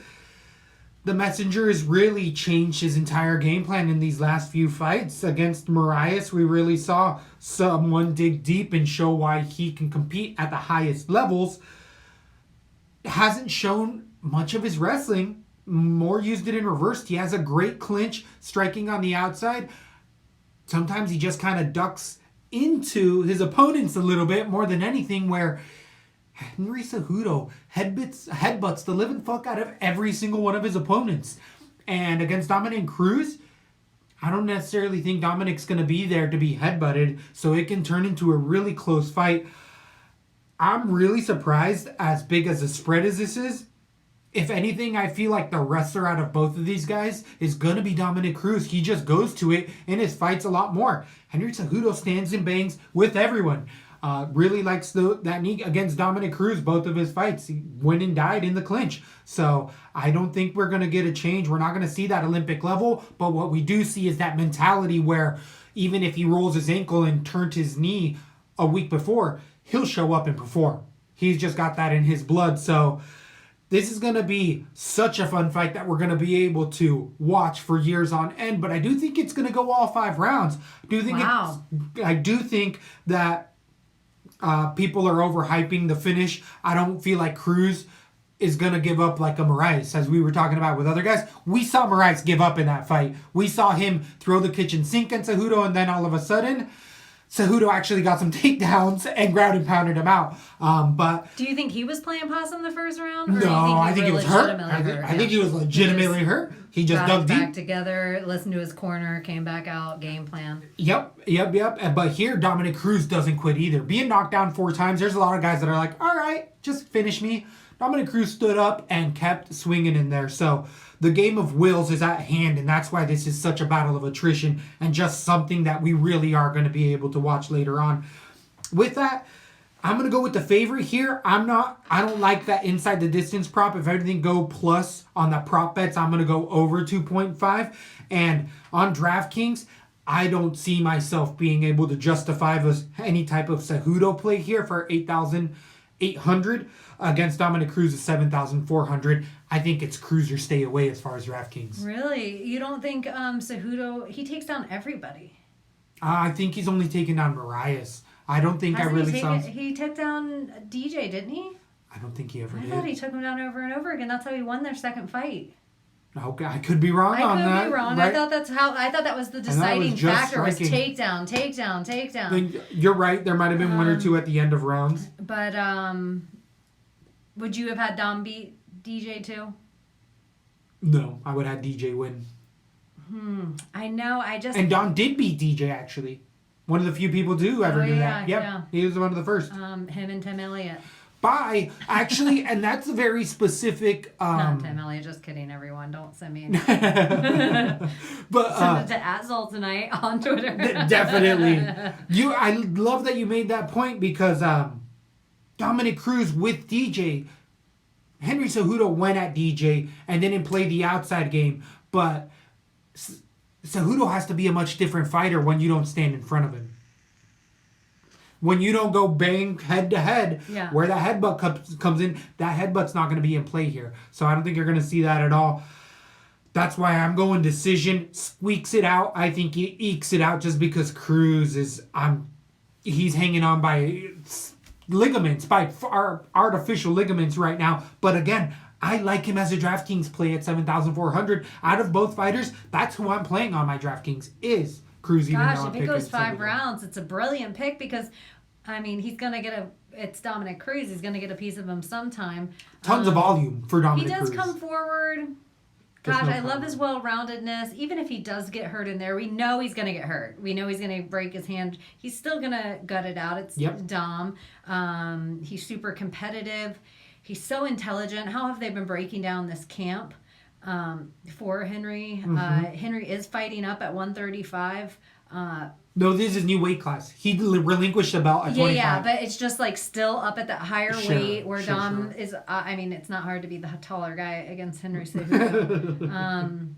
The Messenger has really changed his entire game plan in these last few fights. Against Moraes, we really saw someone dig deep and show why he can compete at the highest levels. Hasn't shown much of his wrestling. More used it in reverse. He has a great clinch, striking on the outside. Sometimes he just kind of ducks into his opponents a little bit more than anything, where Henry Cejudo headbutts the living fuck out of every single one of his opponents. And against Dominic Cruz, I don't necessarily think Dominic's going to be there to be headbutted, so it can turn into a really close fight. I'm really surprised, as big as the spread as this is. If anything, I feel like the wrestler out of both of these guys is going to be Dominic Cruz. He just goes to it in his fights a lot more. Henry Cejudo stands and bangs with everyone. Really likes that knee against Dominic Cruz, both of his fights. He went and died in the clinch. So I don't think we're going to get a change. We're not going to see that Olympic level. But what we do see is that mentality where even if he rolls his ankle and turned his knee a week before, he'll show up and perform. He's just got that in his blood. So this is going to be such a fun fight that we're going to be able to watch for years on end. But I do think it's going to go all 5 rounds. I do think that people are overhyping the finish. I don't feel like Cruz is going to give up like a Moraes, as we were talking about with other guys. We saw Moraes give up in that fight. We saw him throw the kitchen sink at Cejudo, and then all of a sudden, Cejudo actually got some takedowns and ground and pounded him out. But do you think he was playing possum the first round? Or no, I think he was hurt. I think he was legitimately hurt. He just dug deep. Back together, listened to his corner, came back out, game plan. Yep. But here, Dominic Cruz doesn't quit either. Being knocked down 4 times, there's a lot of guys that are like, all right, just finish me. Dominic Cruz stood up and kept swinging in there. So the game of wills is at hand, and that's why this is such a battle of attrition and just something that we really are going to be able to watch later on. With that, I'm going to go with the favorite here. I don't like that inside the distance prop. If everything go plus on the prop bets, I'm going to go over 2.5. And on DraftKings, I don't see myself being able to justify any type of Cejudo play here for 8,800 against Dominic Cruz at 7,400. I think it's Cruz or stay away as far as DraftKings. Really? You don't think Cejudo, he takes down everybody? I think he's only taken down Moraes. I don't think He took down DJ, didn't he? I don't think he ever did. I thought he took him down over and over again. That's how he won their second fight. Okay, I could be wrong on that. I could be wrong. Right? I thought that was the deciding factor was takedown. Then you're right. There might have been 1 or 2 at the end of rounds. But would you have had Dom beat DJ too? No, I would have had DJ win. I know. And Dom did beat DJ actually. One of the few people do ever do that. Yep. Yeah. He was one of the first. Him and Tim Elliott. And that's a very specific. Not Tim Elliott, just kidding, everyone. Don't send me. But send it to @Zol tonight on Twitter. Definitely. I love that you made that point because Dominic Cruz with DJ, Henry Cejudo went at DJ and didn't play the outside game, but Cejudo has to be a much different fighter when you don't stand in front of him. When you don't go bang head to head, where that headbutt comes in, that headbutt's not going to be in play here. So I don't think you're going to see that at all. That's why I'm going decision. Squeaks it out. I think he ekes it out just because Cruz he's hanging on by ligaments, by artificial ligaments right now. But again, I like him as a DraftKings play at 7,400. Out of both fighters, that's who I'm playing on my DraftKings is Cruz. Gosh, if it goes 5 rounds, it's a brilliant pick because, I mean, he's going to get it's Dominic Cruz. He's going to get a piece of him sometime. Tons of volume for Dominic Cruz. He does come forward. Gosh, I love his well-roundedness. Even if he does get hurt in there, we know he's going to get hurt. We know he's going to break his hand. He's still going to gut it out. It's Dom. He's super competitive. He's so intelligent. How have they been breaking down this camp for Henry? Henry is fighting up at 135. No, this is new weight class. He relinquished the belt at 25. Yeah, but it's just like still up at that higher weight where Dom is. I mean, it's not hard to be the taller guy against Henry Cejudo.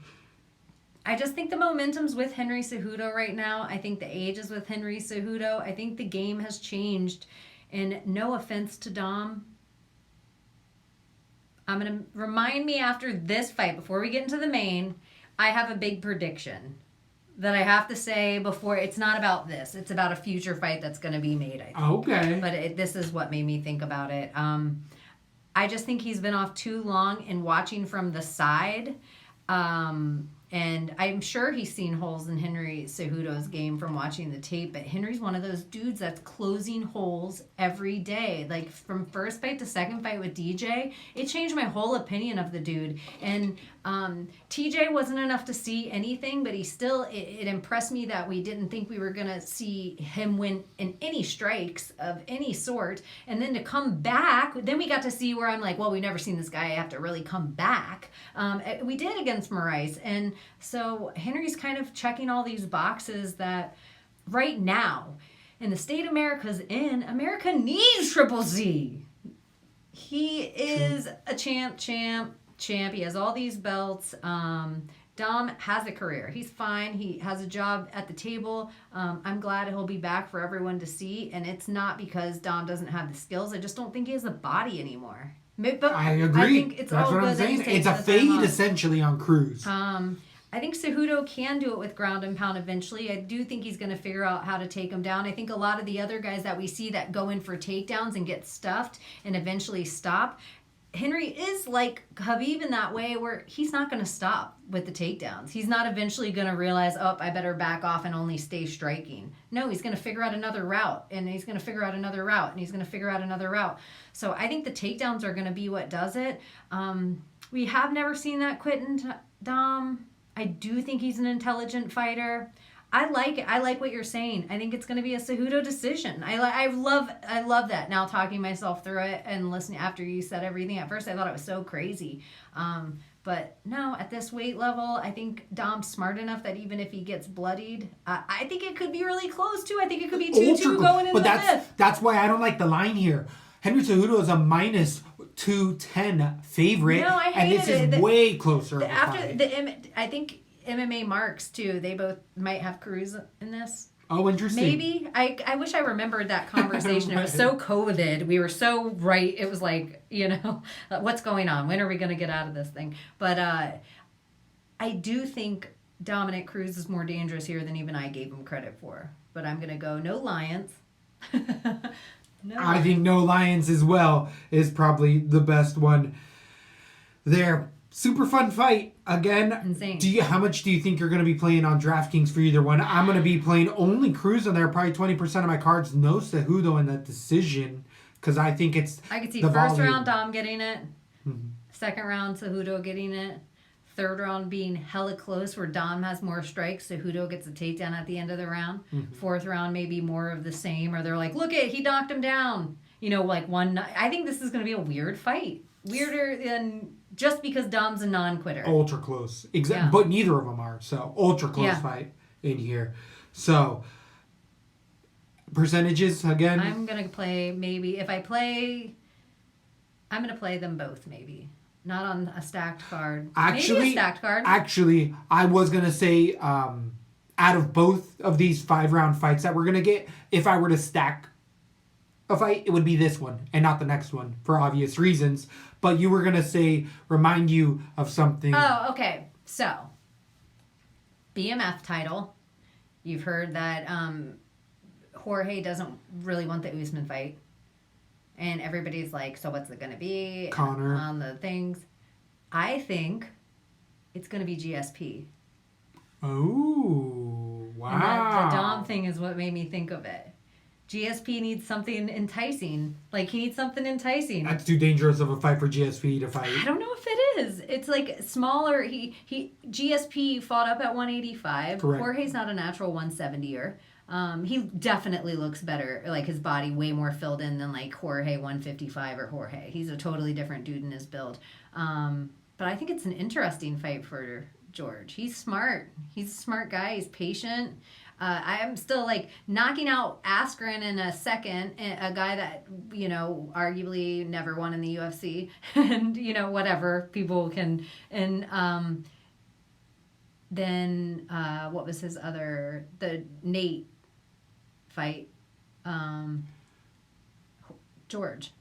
I just think the momentum's with Henry Cejudo right now. I think the age is with Henry Cejudo. I think the game has changed. And no offense to Dom, I'm going to remind me after this fight, before we get into the main, I have a big prediction that I have to say before. It's not about this. It's about a future fight that's going to be made, I think. Okay. But this is what made me think about it. I just think he's been off too long in watching from the side. And I'm sure he's seen holes in Henry Cejudo's game from watching the tape, but Henry's one of those dudes that's closing holes every day. Like, from first fight to second fight with DJ, it changed my whole opinion of the dude. And TJ wasn't enough to see anything, but he still, it impressed me that we didn't think we were going to see him win in any strikes of any sort. And then to come back, then we got to see where I'm like, well, we've never seen this guy have to really come back. We did against Moraes. And so Henry's kind of checking all these boxes that right now, in the state America's in, America needs Triple Z. He is a champ. He has all these belts. Dom has a career. He's fine. He has a job at the table. I'm glad he'll be back for everyone to see. And it's not because Dom doesn't have the skills. I just don't think he has the body anymore. But I agree. I think it's That's all what good I'm saying. that he's It's a taking the time fade off. essentially on Cruz. I think Cejudo can do it with ground and pound eventually. I do think he's going to figure out how to take him down. I think a lot of the other guys that we see that go in for takedowns and get stuffed and eventually stop, Henry is like Khabib in that way where he's not going to stop with the takedowns. He's not eventually going to realize, oh, I better back off and only stay striking. No, he's going to figure out another route, and he's going to figure out another route, and he's going to figure out another route. So I think the takedowns are going to be what does it. We have never seen that quit in Dom. I do think he's an intelligent fighter. I like it. I like what you're saying. I think it's going to be a Cejudo decision. I love that. Now talking myself through it and listening after you said everything. At first I thought it was so crazy. But no, at this weight level, I think Dom's smart enough that even if he gets bloodied, I think it could be really close too. I think it could be 2-2 going into the fifth. That's why I don't like the line here. Henry Cejudo is a minus 210 favorite. No, I and hated this is it. way closer. I think MMA marks too. They both might have Cruz in this. Oh, interesting. Maybe. I wish I remembered that conversation. It was so COVID. We were so right. It was like, what's going on? When are we going to get out of this thing? But I do think Dominic Cruz is more dangerous here than even I gave him credit for. But I'm going to go no Lions. I think no Lions as well is probably the best one there. Super fun fight. Again, insane. How much do you think you're going to be playing on DraftKings for either one? I'm going to be playing only Cruz on there. Probably 20% of my cards. No Cejudo in that decision. Because I think it's I could see the first volume. round Dom getting it. Second round Cejudo getting it. Third round being hella close where Dom has more strikes. Cejudo gets a takedown at the end of the round. Fourth round maybe more of the same. Or they're like, look it, he knocked him down. Like one. I think this is going to be a weird fight. Weirder than just because Dom's a non-quitter. Ultra close. Exactly. Yeah. But neither of them are. So, ultra close fight in here. So, percentages again? I'm going to play maybe. If I play, I'm going to play them both maybe. Not on a stacked card. Maybe a stacked card. Actually, I was going to say out of both of these 5-round fights that we're going to get, if I were to stack a fight, it would be this one and not the next one for obvious reasons. But you were going to say, remind you of something. Oh, okay. So, BMF title. You've heard that Jorge doesn't really want the Usman fight. And everybody's like, so what's it going to be? Conor. On the things. I think it's going to be GSP. Oh, wow. And the Dom thing is what made me think of it. GSP needs something enticing. Like, he needs something enticing. That's too dangerous of a fight for GSP to fight. I don't know if it is. It's like smaller. GSP fought up at 185. Correct. Jorge's not a natural 170er. He definitely looks better, like his body way more filled in than like Jorge 155 or Jorge. He's a totally different dude in his build. But I think it's an interesting fight for George. He's smart. He's a smart guy. He's patient. I am still like knocking out Askren in a second, a guy that, you know, arguably never won in the UFC, and, you know, whatever people can. And then what was his other, the Nate fight, George.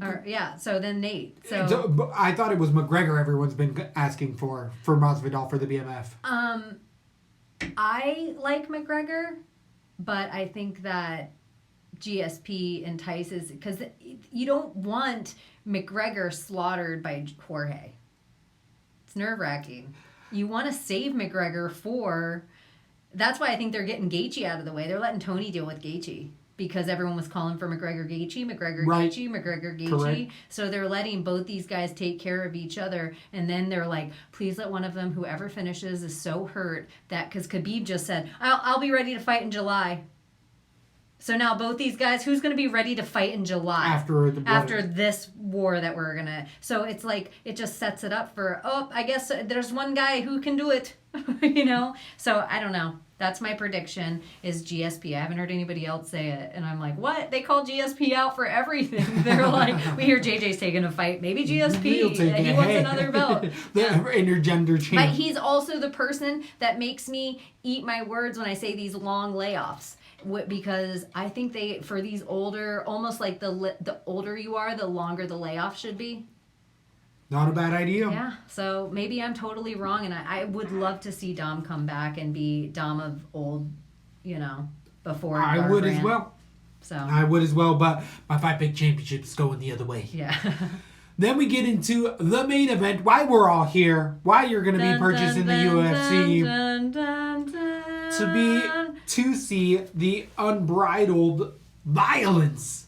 Or, yeah, so then Nate. So I thought it was McGregor everyone's been asking for Masvidal for the BMF. I like McGregor, but I think that GSP entices, because you don't want McGregor slaughtered by Jorge. It's nerve-wracking. You want to save McGregor for... That's why I think they're getting Gaethje out of the way. They're letting Tony deal with Gaethje, because everyone was calling for McGregor Gaethje. Correct. So they're letting both these guys take care of each other, and then they're like, please let one of them, whoever finishes, is so hurt that, because Khabib just said, I'll be ready to fight in July. So now both these guys, who's going to be ready to fight in July? After this war that we're going to... So it's like, it just sets it up for, I guess there's one guy who can do it, you know? So I don't know. That's my prediction, is GSP. I haven't heard anybody else say it. And I'm like, what? They call GSP out for everything. They're like, we hear JJ's taking a fight. Maybe GSP. He wants another belt. The intergender champ. But he's also the person that makes me eat my words when I say these long layoffs. Because I think for these older, almost like the older you are, the longer the layoff should be. Not a bad idea. Yeah, so maybe I'm totally wrong, and I would love to see Dom come back and be Dom of old, you know, before I would as well. So I would as well, but my Fight Pick Championship is going the other way. Yeah. Then we get into the main event, why we're all here, why you're going to be purchasing the UFC to see the unbridled violence.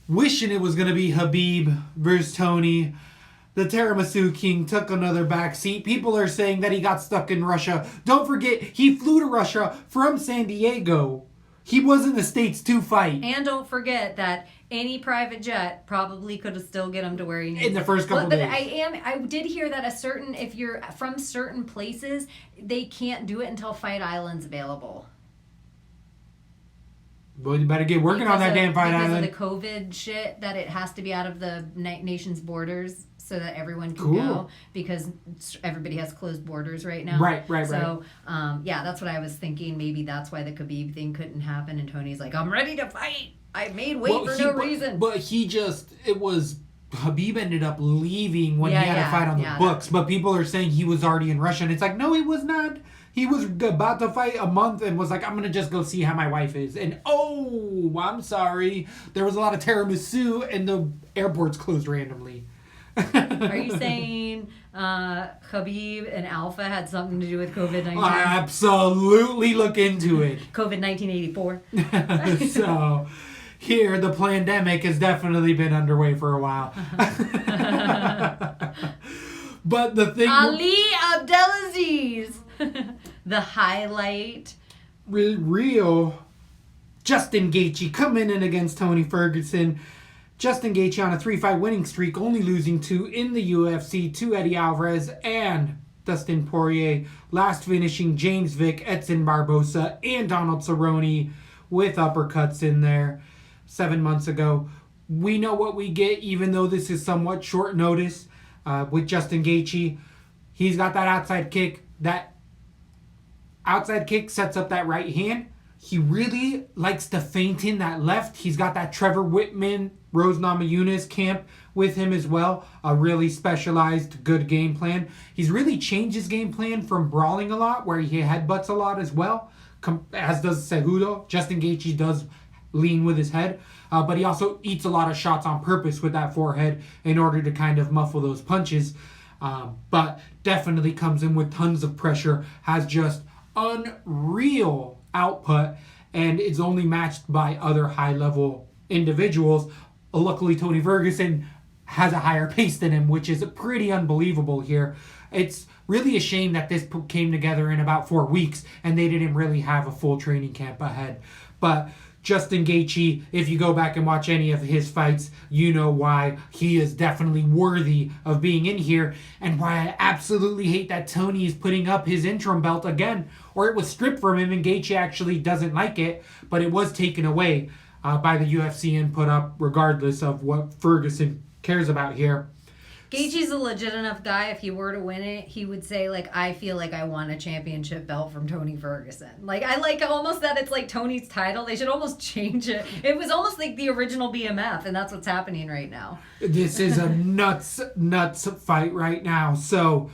Wishing it was going to be Khabib versus Tony. The Tiramisu King took another backseat. People are saying that he got stuck in Russia. Don't forget, he flew to Russia from San Diego. He was in the States to fight. And don't forget that any private jet probably could have still get him to where he needs. In the first couple days. But I did hear that if you're from certain places, they can't do it until Fight Island's available. Well, you better get working on that damn Fight Island. Because of the COVID shit, that it has to be out of the nation's borders so that everyone can go, because everybody has closed borders right now. Right. So, yeah, that's what I was thinking. Maybe that's why the Khabib thing couldn't happen, and Tony's like, I'm ready to fight. I made weight for no reason. But Khabib ended up leaving when he had a fight on the books, but people are saying he was already in Russia, and it's like, no, he was not. He was about to fight a month and was like, I'm going to just go see how my wife is. And, I'm sorry. There was a lot of tiramisu and the airport's closed randomly. Are you saying Khabib and Alpha had something to do with COVID-19? Absolutely look into it. COVID 1984. So, here, the pandemic has definitely been underway for a while. But the thing... Ali Abdelaziz! The highlight. Real. Justin Gaethje coming in against Tony Ferguson. Justin Gaethje on a 3-fight winning streak, only losing 2 in the UFC to Eddie Alvarez and Dustin Poirier. Last finishing James Vick, Edson Barbosa, and Donald Cerrone with uppercuts in there 7 months ago. We know what we get, even though this is somewhat short notice with Justin Gaethje. He's got that outside kick. That outside kick sets up that right hand. He really likes to feint in that left. He's got that Trevor Whitman, Rose Namajunas camp with him as well. A really specialized, good game plan. He's really changed his game plan from brawling a lot, where he headbutts a lot as well, as does Cejudo. Justin Gaethje does lean with his head, but he also eats a lot of shots on purpose with that forehead in order to kind of muffle those punches. But definitely comes in with tons of pressure, has just unreal output, and it's only matched by other high-level individuals. Luckily, Tony Ferguson has a higher pace than him, which is pretty unbelievable here. It's really a shame that this came together in about 4 weeks and they didn't really have a full training camp ahead. But Justin Gaethje, if you go back and watch any of his fights, you know why he is definitely worthy of being in here, and why I absolutely hate that Tony is putting up his interim belt again, or it was stripped from him and Gaethje actually doesn't like it, but it was taken away by the UFC and put up regardless of what Ferguson cares about here. Gaethje's a legit enough guy. If he were to win it, he would say, like, I feel like I won a championship belt from Tony Ferguson. Like, I like almost that it's like Tony's title. They should almost change it. It was almost like the original BMF, and that's what's happening right now. This is a nuts fight right now. So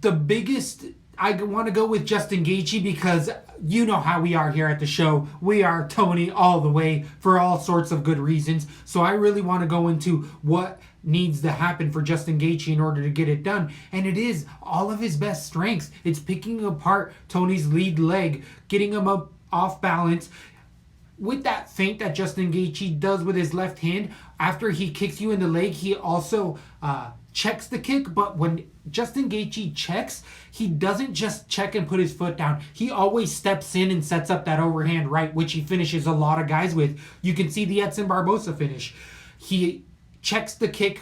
the biggest, I want to go with Justin Gaethje because you know how we are here at the show. We are Tony all the way for all sorts of good reasons. So I really want to go into what needs to happen for Justin Gaethje in order to get it done. And it is all of his best strengths. It's picking apart Tony's lead leg, getting him up off balance. With that feint that Justin Gaethje does with his left hand, after he kicks you in the leg, he also checks the kick. But when Justin Gaethje checks, he doesn't just check and put his foot down. He always steps in and sets up that overhand right, which he finishes a lot of guys with. You can see the Edson Barbosa finish. He checks the kick,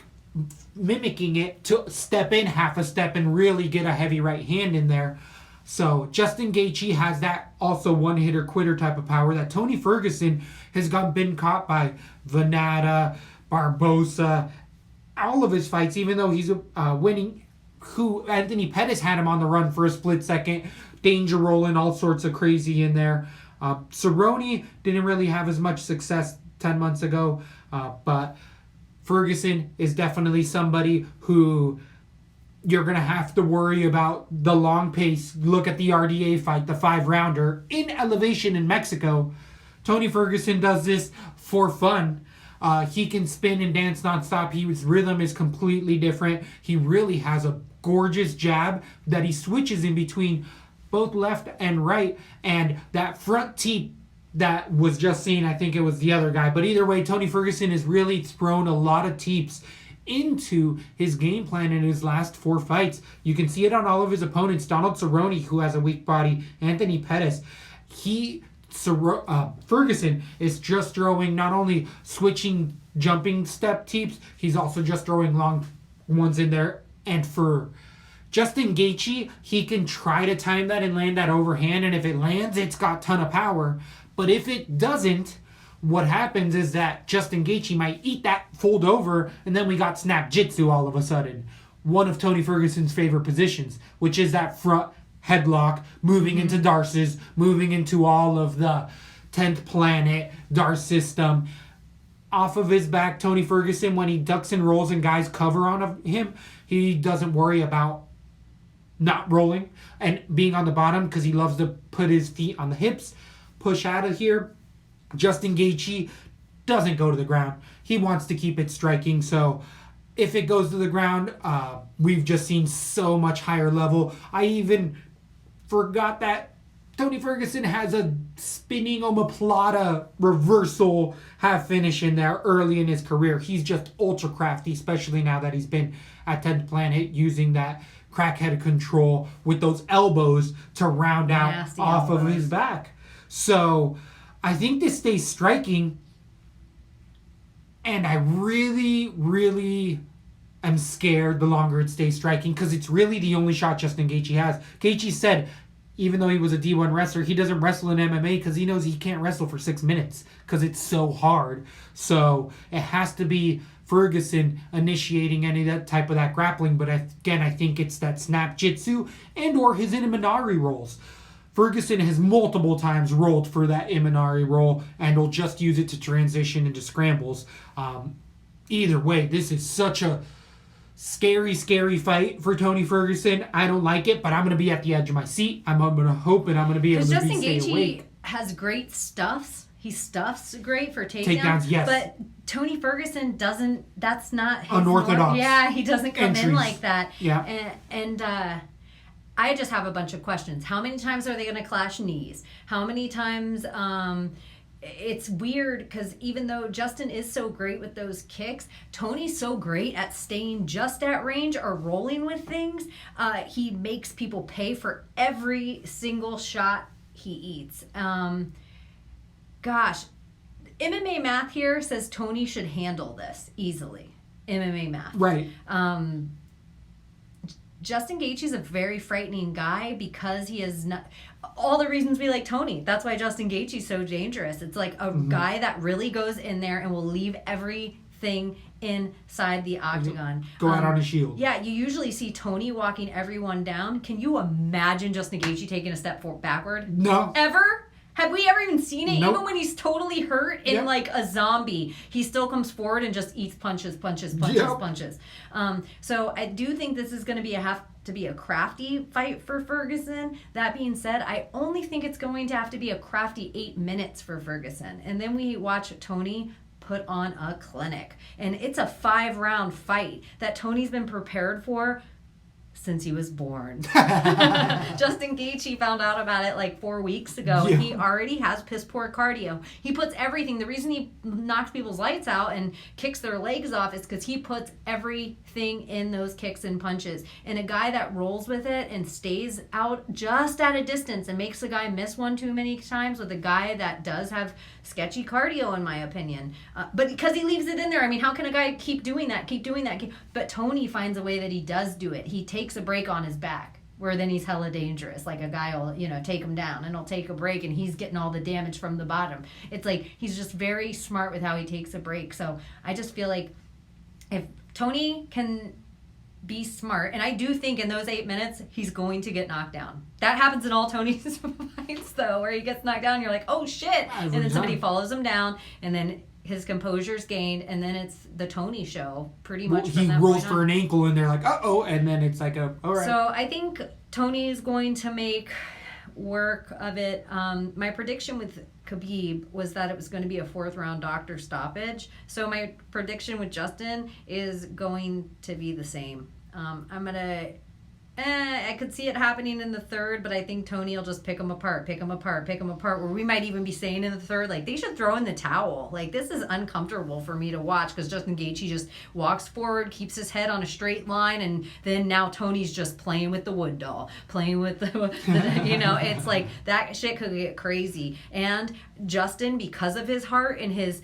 mimicking it to step in half a step and really get a heavy right hand in there. So Justin Gaethje has that also one-hitter quitter type of power that Tony Ferguson has been caught by. Venata, Barbosa, all of his fights, even though he's winning. Anthony Pettis had him on the run for a split second. Danger rolling, all sorts of crazy in there. Cerrone didn't really have as much success 10 months ago, but Ferguson is definitely somebody who you're going to have to worry about the long pace. Look at the RDA fight, the 5-rounder in Elevation in Mexico. Tony Ferguson does this for fun. He can spin and dance nonstop. His rhythm is completely different. He really has a gorgeous jab that he switches in between both left and right. And that front teep that was just seen, I think it was the other guy. But either way, Tony Ferguson has really thrown a lot of teeps into his game plan in his last 4 fights. You can see it on all of his opponents. Donald Cerrone, who has a weak body. Anthony Pettis. Ferguson is just throwing not only switching jumping step teeps, he's also just throwing long ones in there. And for Justin Gaethje, he can try to time that and land that overhand, and if it lands, it's got a ton of power. But if it doesn't, what happens is that Justin Gaethje might eat that, fold over, and then we got snap jitsu all of a sudden. One of Tony Ferguson's favorite positions, which is that front headlock, moving into Darce's, moving into all of the 10th planet, Darce system. Off of his back, Tony Ferguson, when he ducks and rolls and guys cover on him, he doesn't worry about not rolling and being on the bottom because he loves to put his feet on the hips, push out of here. Justin Gaethje doesn't go to the ground. He wants to keep it striking, so if it goes to the ground, we've just seen so much higher level. I even forgot that Tony Ferguson has a spinning omoplata reversal half finish in there early in his career. He's just ultra crafty, especially now that he's been at 10th Planet using that crackhead control with those elbows to round out Nasty off elbows. of his back. So I think this stays striking, and I really, really am scared the longer it stays striking because it's really the only shot Justin Gaethje has. Gaethje said, even though he was a D1 wrestler, he doesn't wrestle in MMA because he knows he can't wrestle for 6 minutes because it's so hard. So it has to be Ferguson initiating any of that type of that grappling. But again, I think it's that snap jitsu and or his Imanari rolls. Ferguson has multiple times rolled for that Imanari roll and will just use it to transition into scrambles. Either way, this is such a scary fight for Tony Ferguson. I don't like it, but I'm going to be at the edge of my seat. I'm going to hope and I'm going to be able to Justin stay Gaethje awake. has great stuffs. He stuffs great for Takedowns, yes. But Tony Ferguson doesn't. That's not his Unorthodox he doesn't come in entries. like that. Yeah. And I just have a bunch of questions. How many times are they going to clash knees? How many times... it's weird because even though Justin is so great with those kicks, Tony's so great at staying just at range or rolling with things. He makes people pay for every single shot he eats. Gosh, MMA math here says Tony should handle this easily. MMA math. Right. Justin Gaethje is a very frightening guy because he is not... All the reasons we like Tony. That's why Justin Gaethje is so dangerous. It's like a guy that really goes in there and will leave everything inside the octagon. Go out on a shield. Yeah, you usually see Tony walking everyone down. Can you imagine Justin Gaethje taking a step backward? No. Ever? Have we ever even seen it? Nope. Even when he's totally hurt and like a zombie, he still comes forward and just eats punches. So I do think this is going to have to be a crafty fight for Ferguson. That being said, I only think it's going to have to be a crafty 8 minutes for Ferguson. And then we watch Tony put on a clinic. And it's a 5-round fight that Tony's been prepared for since he was born. Justin Gaethje found out about it like 4 weeks ago. Yeah. And he already has piss poor cardio. He puts everything. The reason he knocks people's lights out and kicks their legs off is because he puts everything in those kicks and punches. And a guy that rolls with it and stays out just at a distance and makes a guy miss one too many times with a guy that does have sketchy cardio, in my opinion. But because he leaves it in there, I mean, how can a guy keep doing that? But Tony finds a way that he does do it. He takes a break on his back, where then he's hella dangerous. Like a guy will, take him down and he'll take a break and he's getting all the damage from the bottom. It's like he's just very smart with how he takes a break. So I just feel like if Tony can be smart, and I do think in those 8 minutes he's going to get knocked down. That happens in all Tony's fights though, where he gets knocked down, you're like, oh shit, and then somebody follows him down, and then his composure's gained, and then it's the Tony show pretty much. He rolls for an ankle and they're like, uh-oh, and then it's like all right. So I think Tony's going to make work of it. My prediction with Khabib was that it was going to be a 4th round doctor stoppage. So my prediction with Justin is going to be the same. I could see it happening in the 3rd, but I think Tony will just pick them apart, where we might even be saying in the 3rd, like, they should throw in the towel. Like, this is uncomfortable for me to watch because Justin Gaethje just walks forward, keeps his head on a straight line, and then now Tony's just playing with the wood doll, playing with the it's like that shit could get crazy. And Justin, because of his heart and his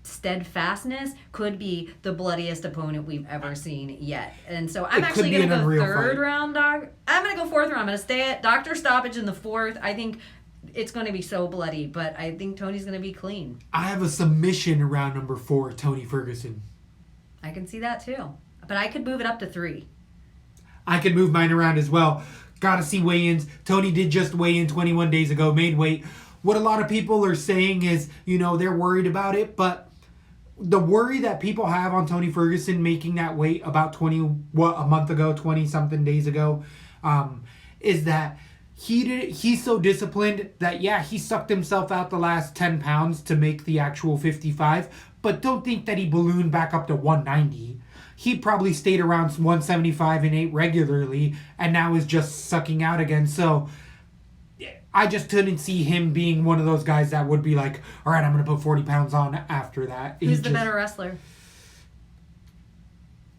steadfastness, could be the bloodiest opponent we've ever seen yet. And so I'm actually going to go 3rd round, dog. I'm going to go 4th round. I'm going to stay at doctor stoppage in the 4th. I think it's going to be so bloody, but I think Tony's going to be clean. I have a submission in round number 4, Tony Ferguson. I can see that too. But I could move it up to 3. I could move mine around as well. Gotta see weigh-ins. Tony did just weigh in 21 days ago, made weight. What a lot of people are saying is, they're worried about it, but the worry that people have on Tony Ferguson making that weight about a month ago, 20-something days ago, is that he's so disciplined that, he sucked himself out the last 10 pounds to make the actual 55, but don't think that he ballooned back up to 190. He probably stayed around 175 and ate regularly, and now is just sucking out again. So I just couldn't see him being one of those guys that would be like, all right, I'm going to put 40 pounds on after that. Who's the better wrestler?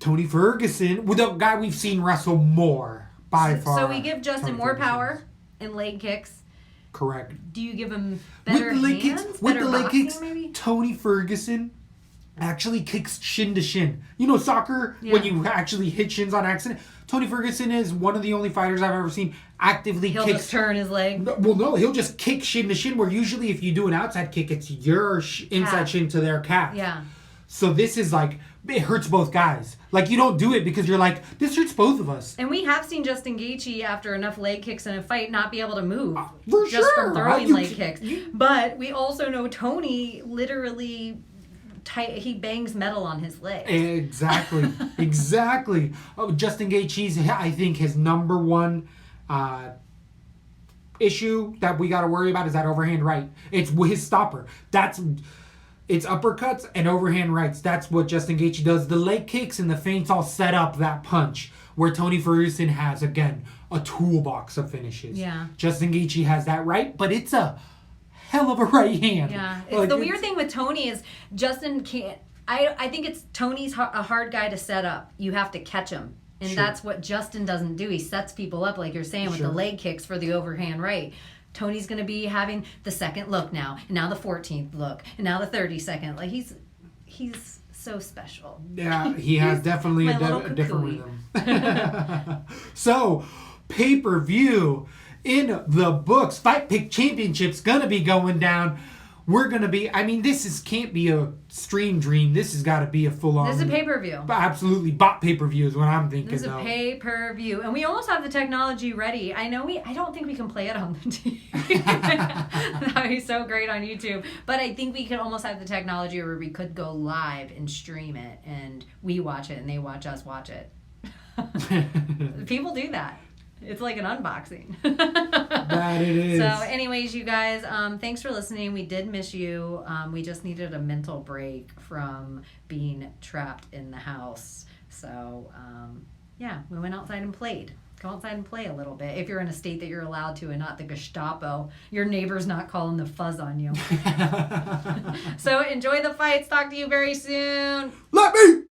Tony Ferguson, the guy we've seen wrestle more by far. So we give Justin more power in leg kicks. Correct. Do you give him better hands? With the leg kicks, maybe? Tony Ferguson actually kicks shin to shin. Soccer, when you actually hit shins on accident. Tony Ferguson is one of the only fighters I've ever seen actively He'll just turn his leg. Well, no, he'll just kick shin to shin, where usually if you do an outside kick, it's your inside shin to their calf. Yeah. So this is like, it hurts both guys. Like, you don't do it because you're like, this hurts both of us. And we have seen Justin Gaethje, after enough leg kicks in a fight, not be able to move. From throwing leg kicks. But we also know Tony literally... he bangs metal on his leg. Exactly. Justin Gaethje's, I think, his number one issue that we got to worry about is that overhand right. It's his stopper. It's uppercuts and overhand rights. That's what Justin Gaethje does. The leg kicks and the feints all set up that punch. where Tony Ferguson has, again, a toolbox of finishes. Yeah. Justin Gaethje has that right, but it's a hell of a right hand. Yeah. Like, The weird thing with Tony is Justin can't. I think it's Tony's a hard guy to set up. You have to catch him. And Sure. that's what Justin doesn't do. He sets people up, like you're saying, with Sure. the leg kicks for the overhand right. Tony's going to be having the second look now, and now the 14th look, and now the 32nd. Like, he's so special. Yeah, he has definitely My a little different cuckoo. rhythm. So, pay-per-view in the books. Fight Pick Championship's gonna be going down. We're gonna be. I mean, can't be a stream dream. This has got to be a full-on. This is a pay-per-view. Absolutely, bot pay-per-view is what I'm thinking. This is a pay-per-view. And we almost have the technology ready. I don't think we can play it on the TV. That would be so great on YouTube. But I think we could almost have the technology where we could go live and stream it. And we watch it and they watch us watch it. People do that. It's like an unboxing. That it is. So anyways, you guys, thanks for listening. We did miss you. We just needed a mental break from being trapped in the house. So, yeah, we went outside and played. Go outside and play a little bit. If you're in a state that you're allowed to and not the Gestapo, your neighbor's not calling the fuzz on you. So enjoy the fights. Talk to you very soon. Let me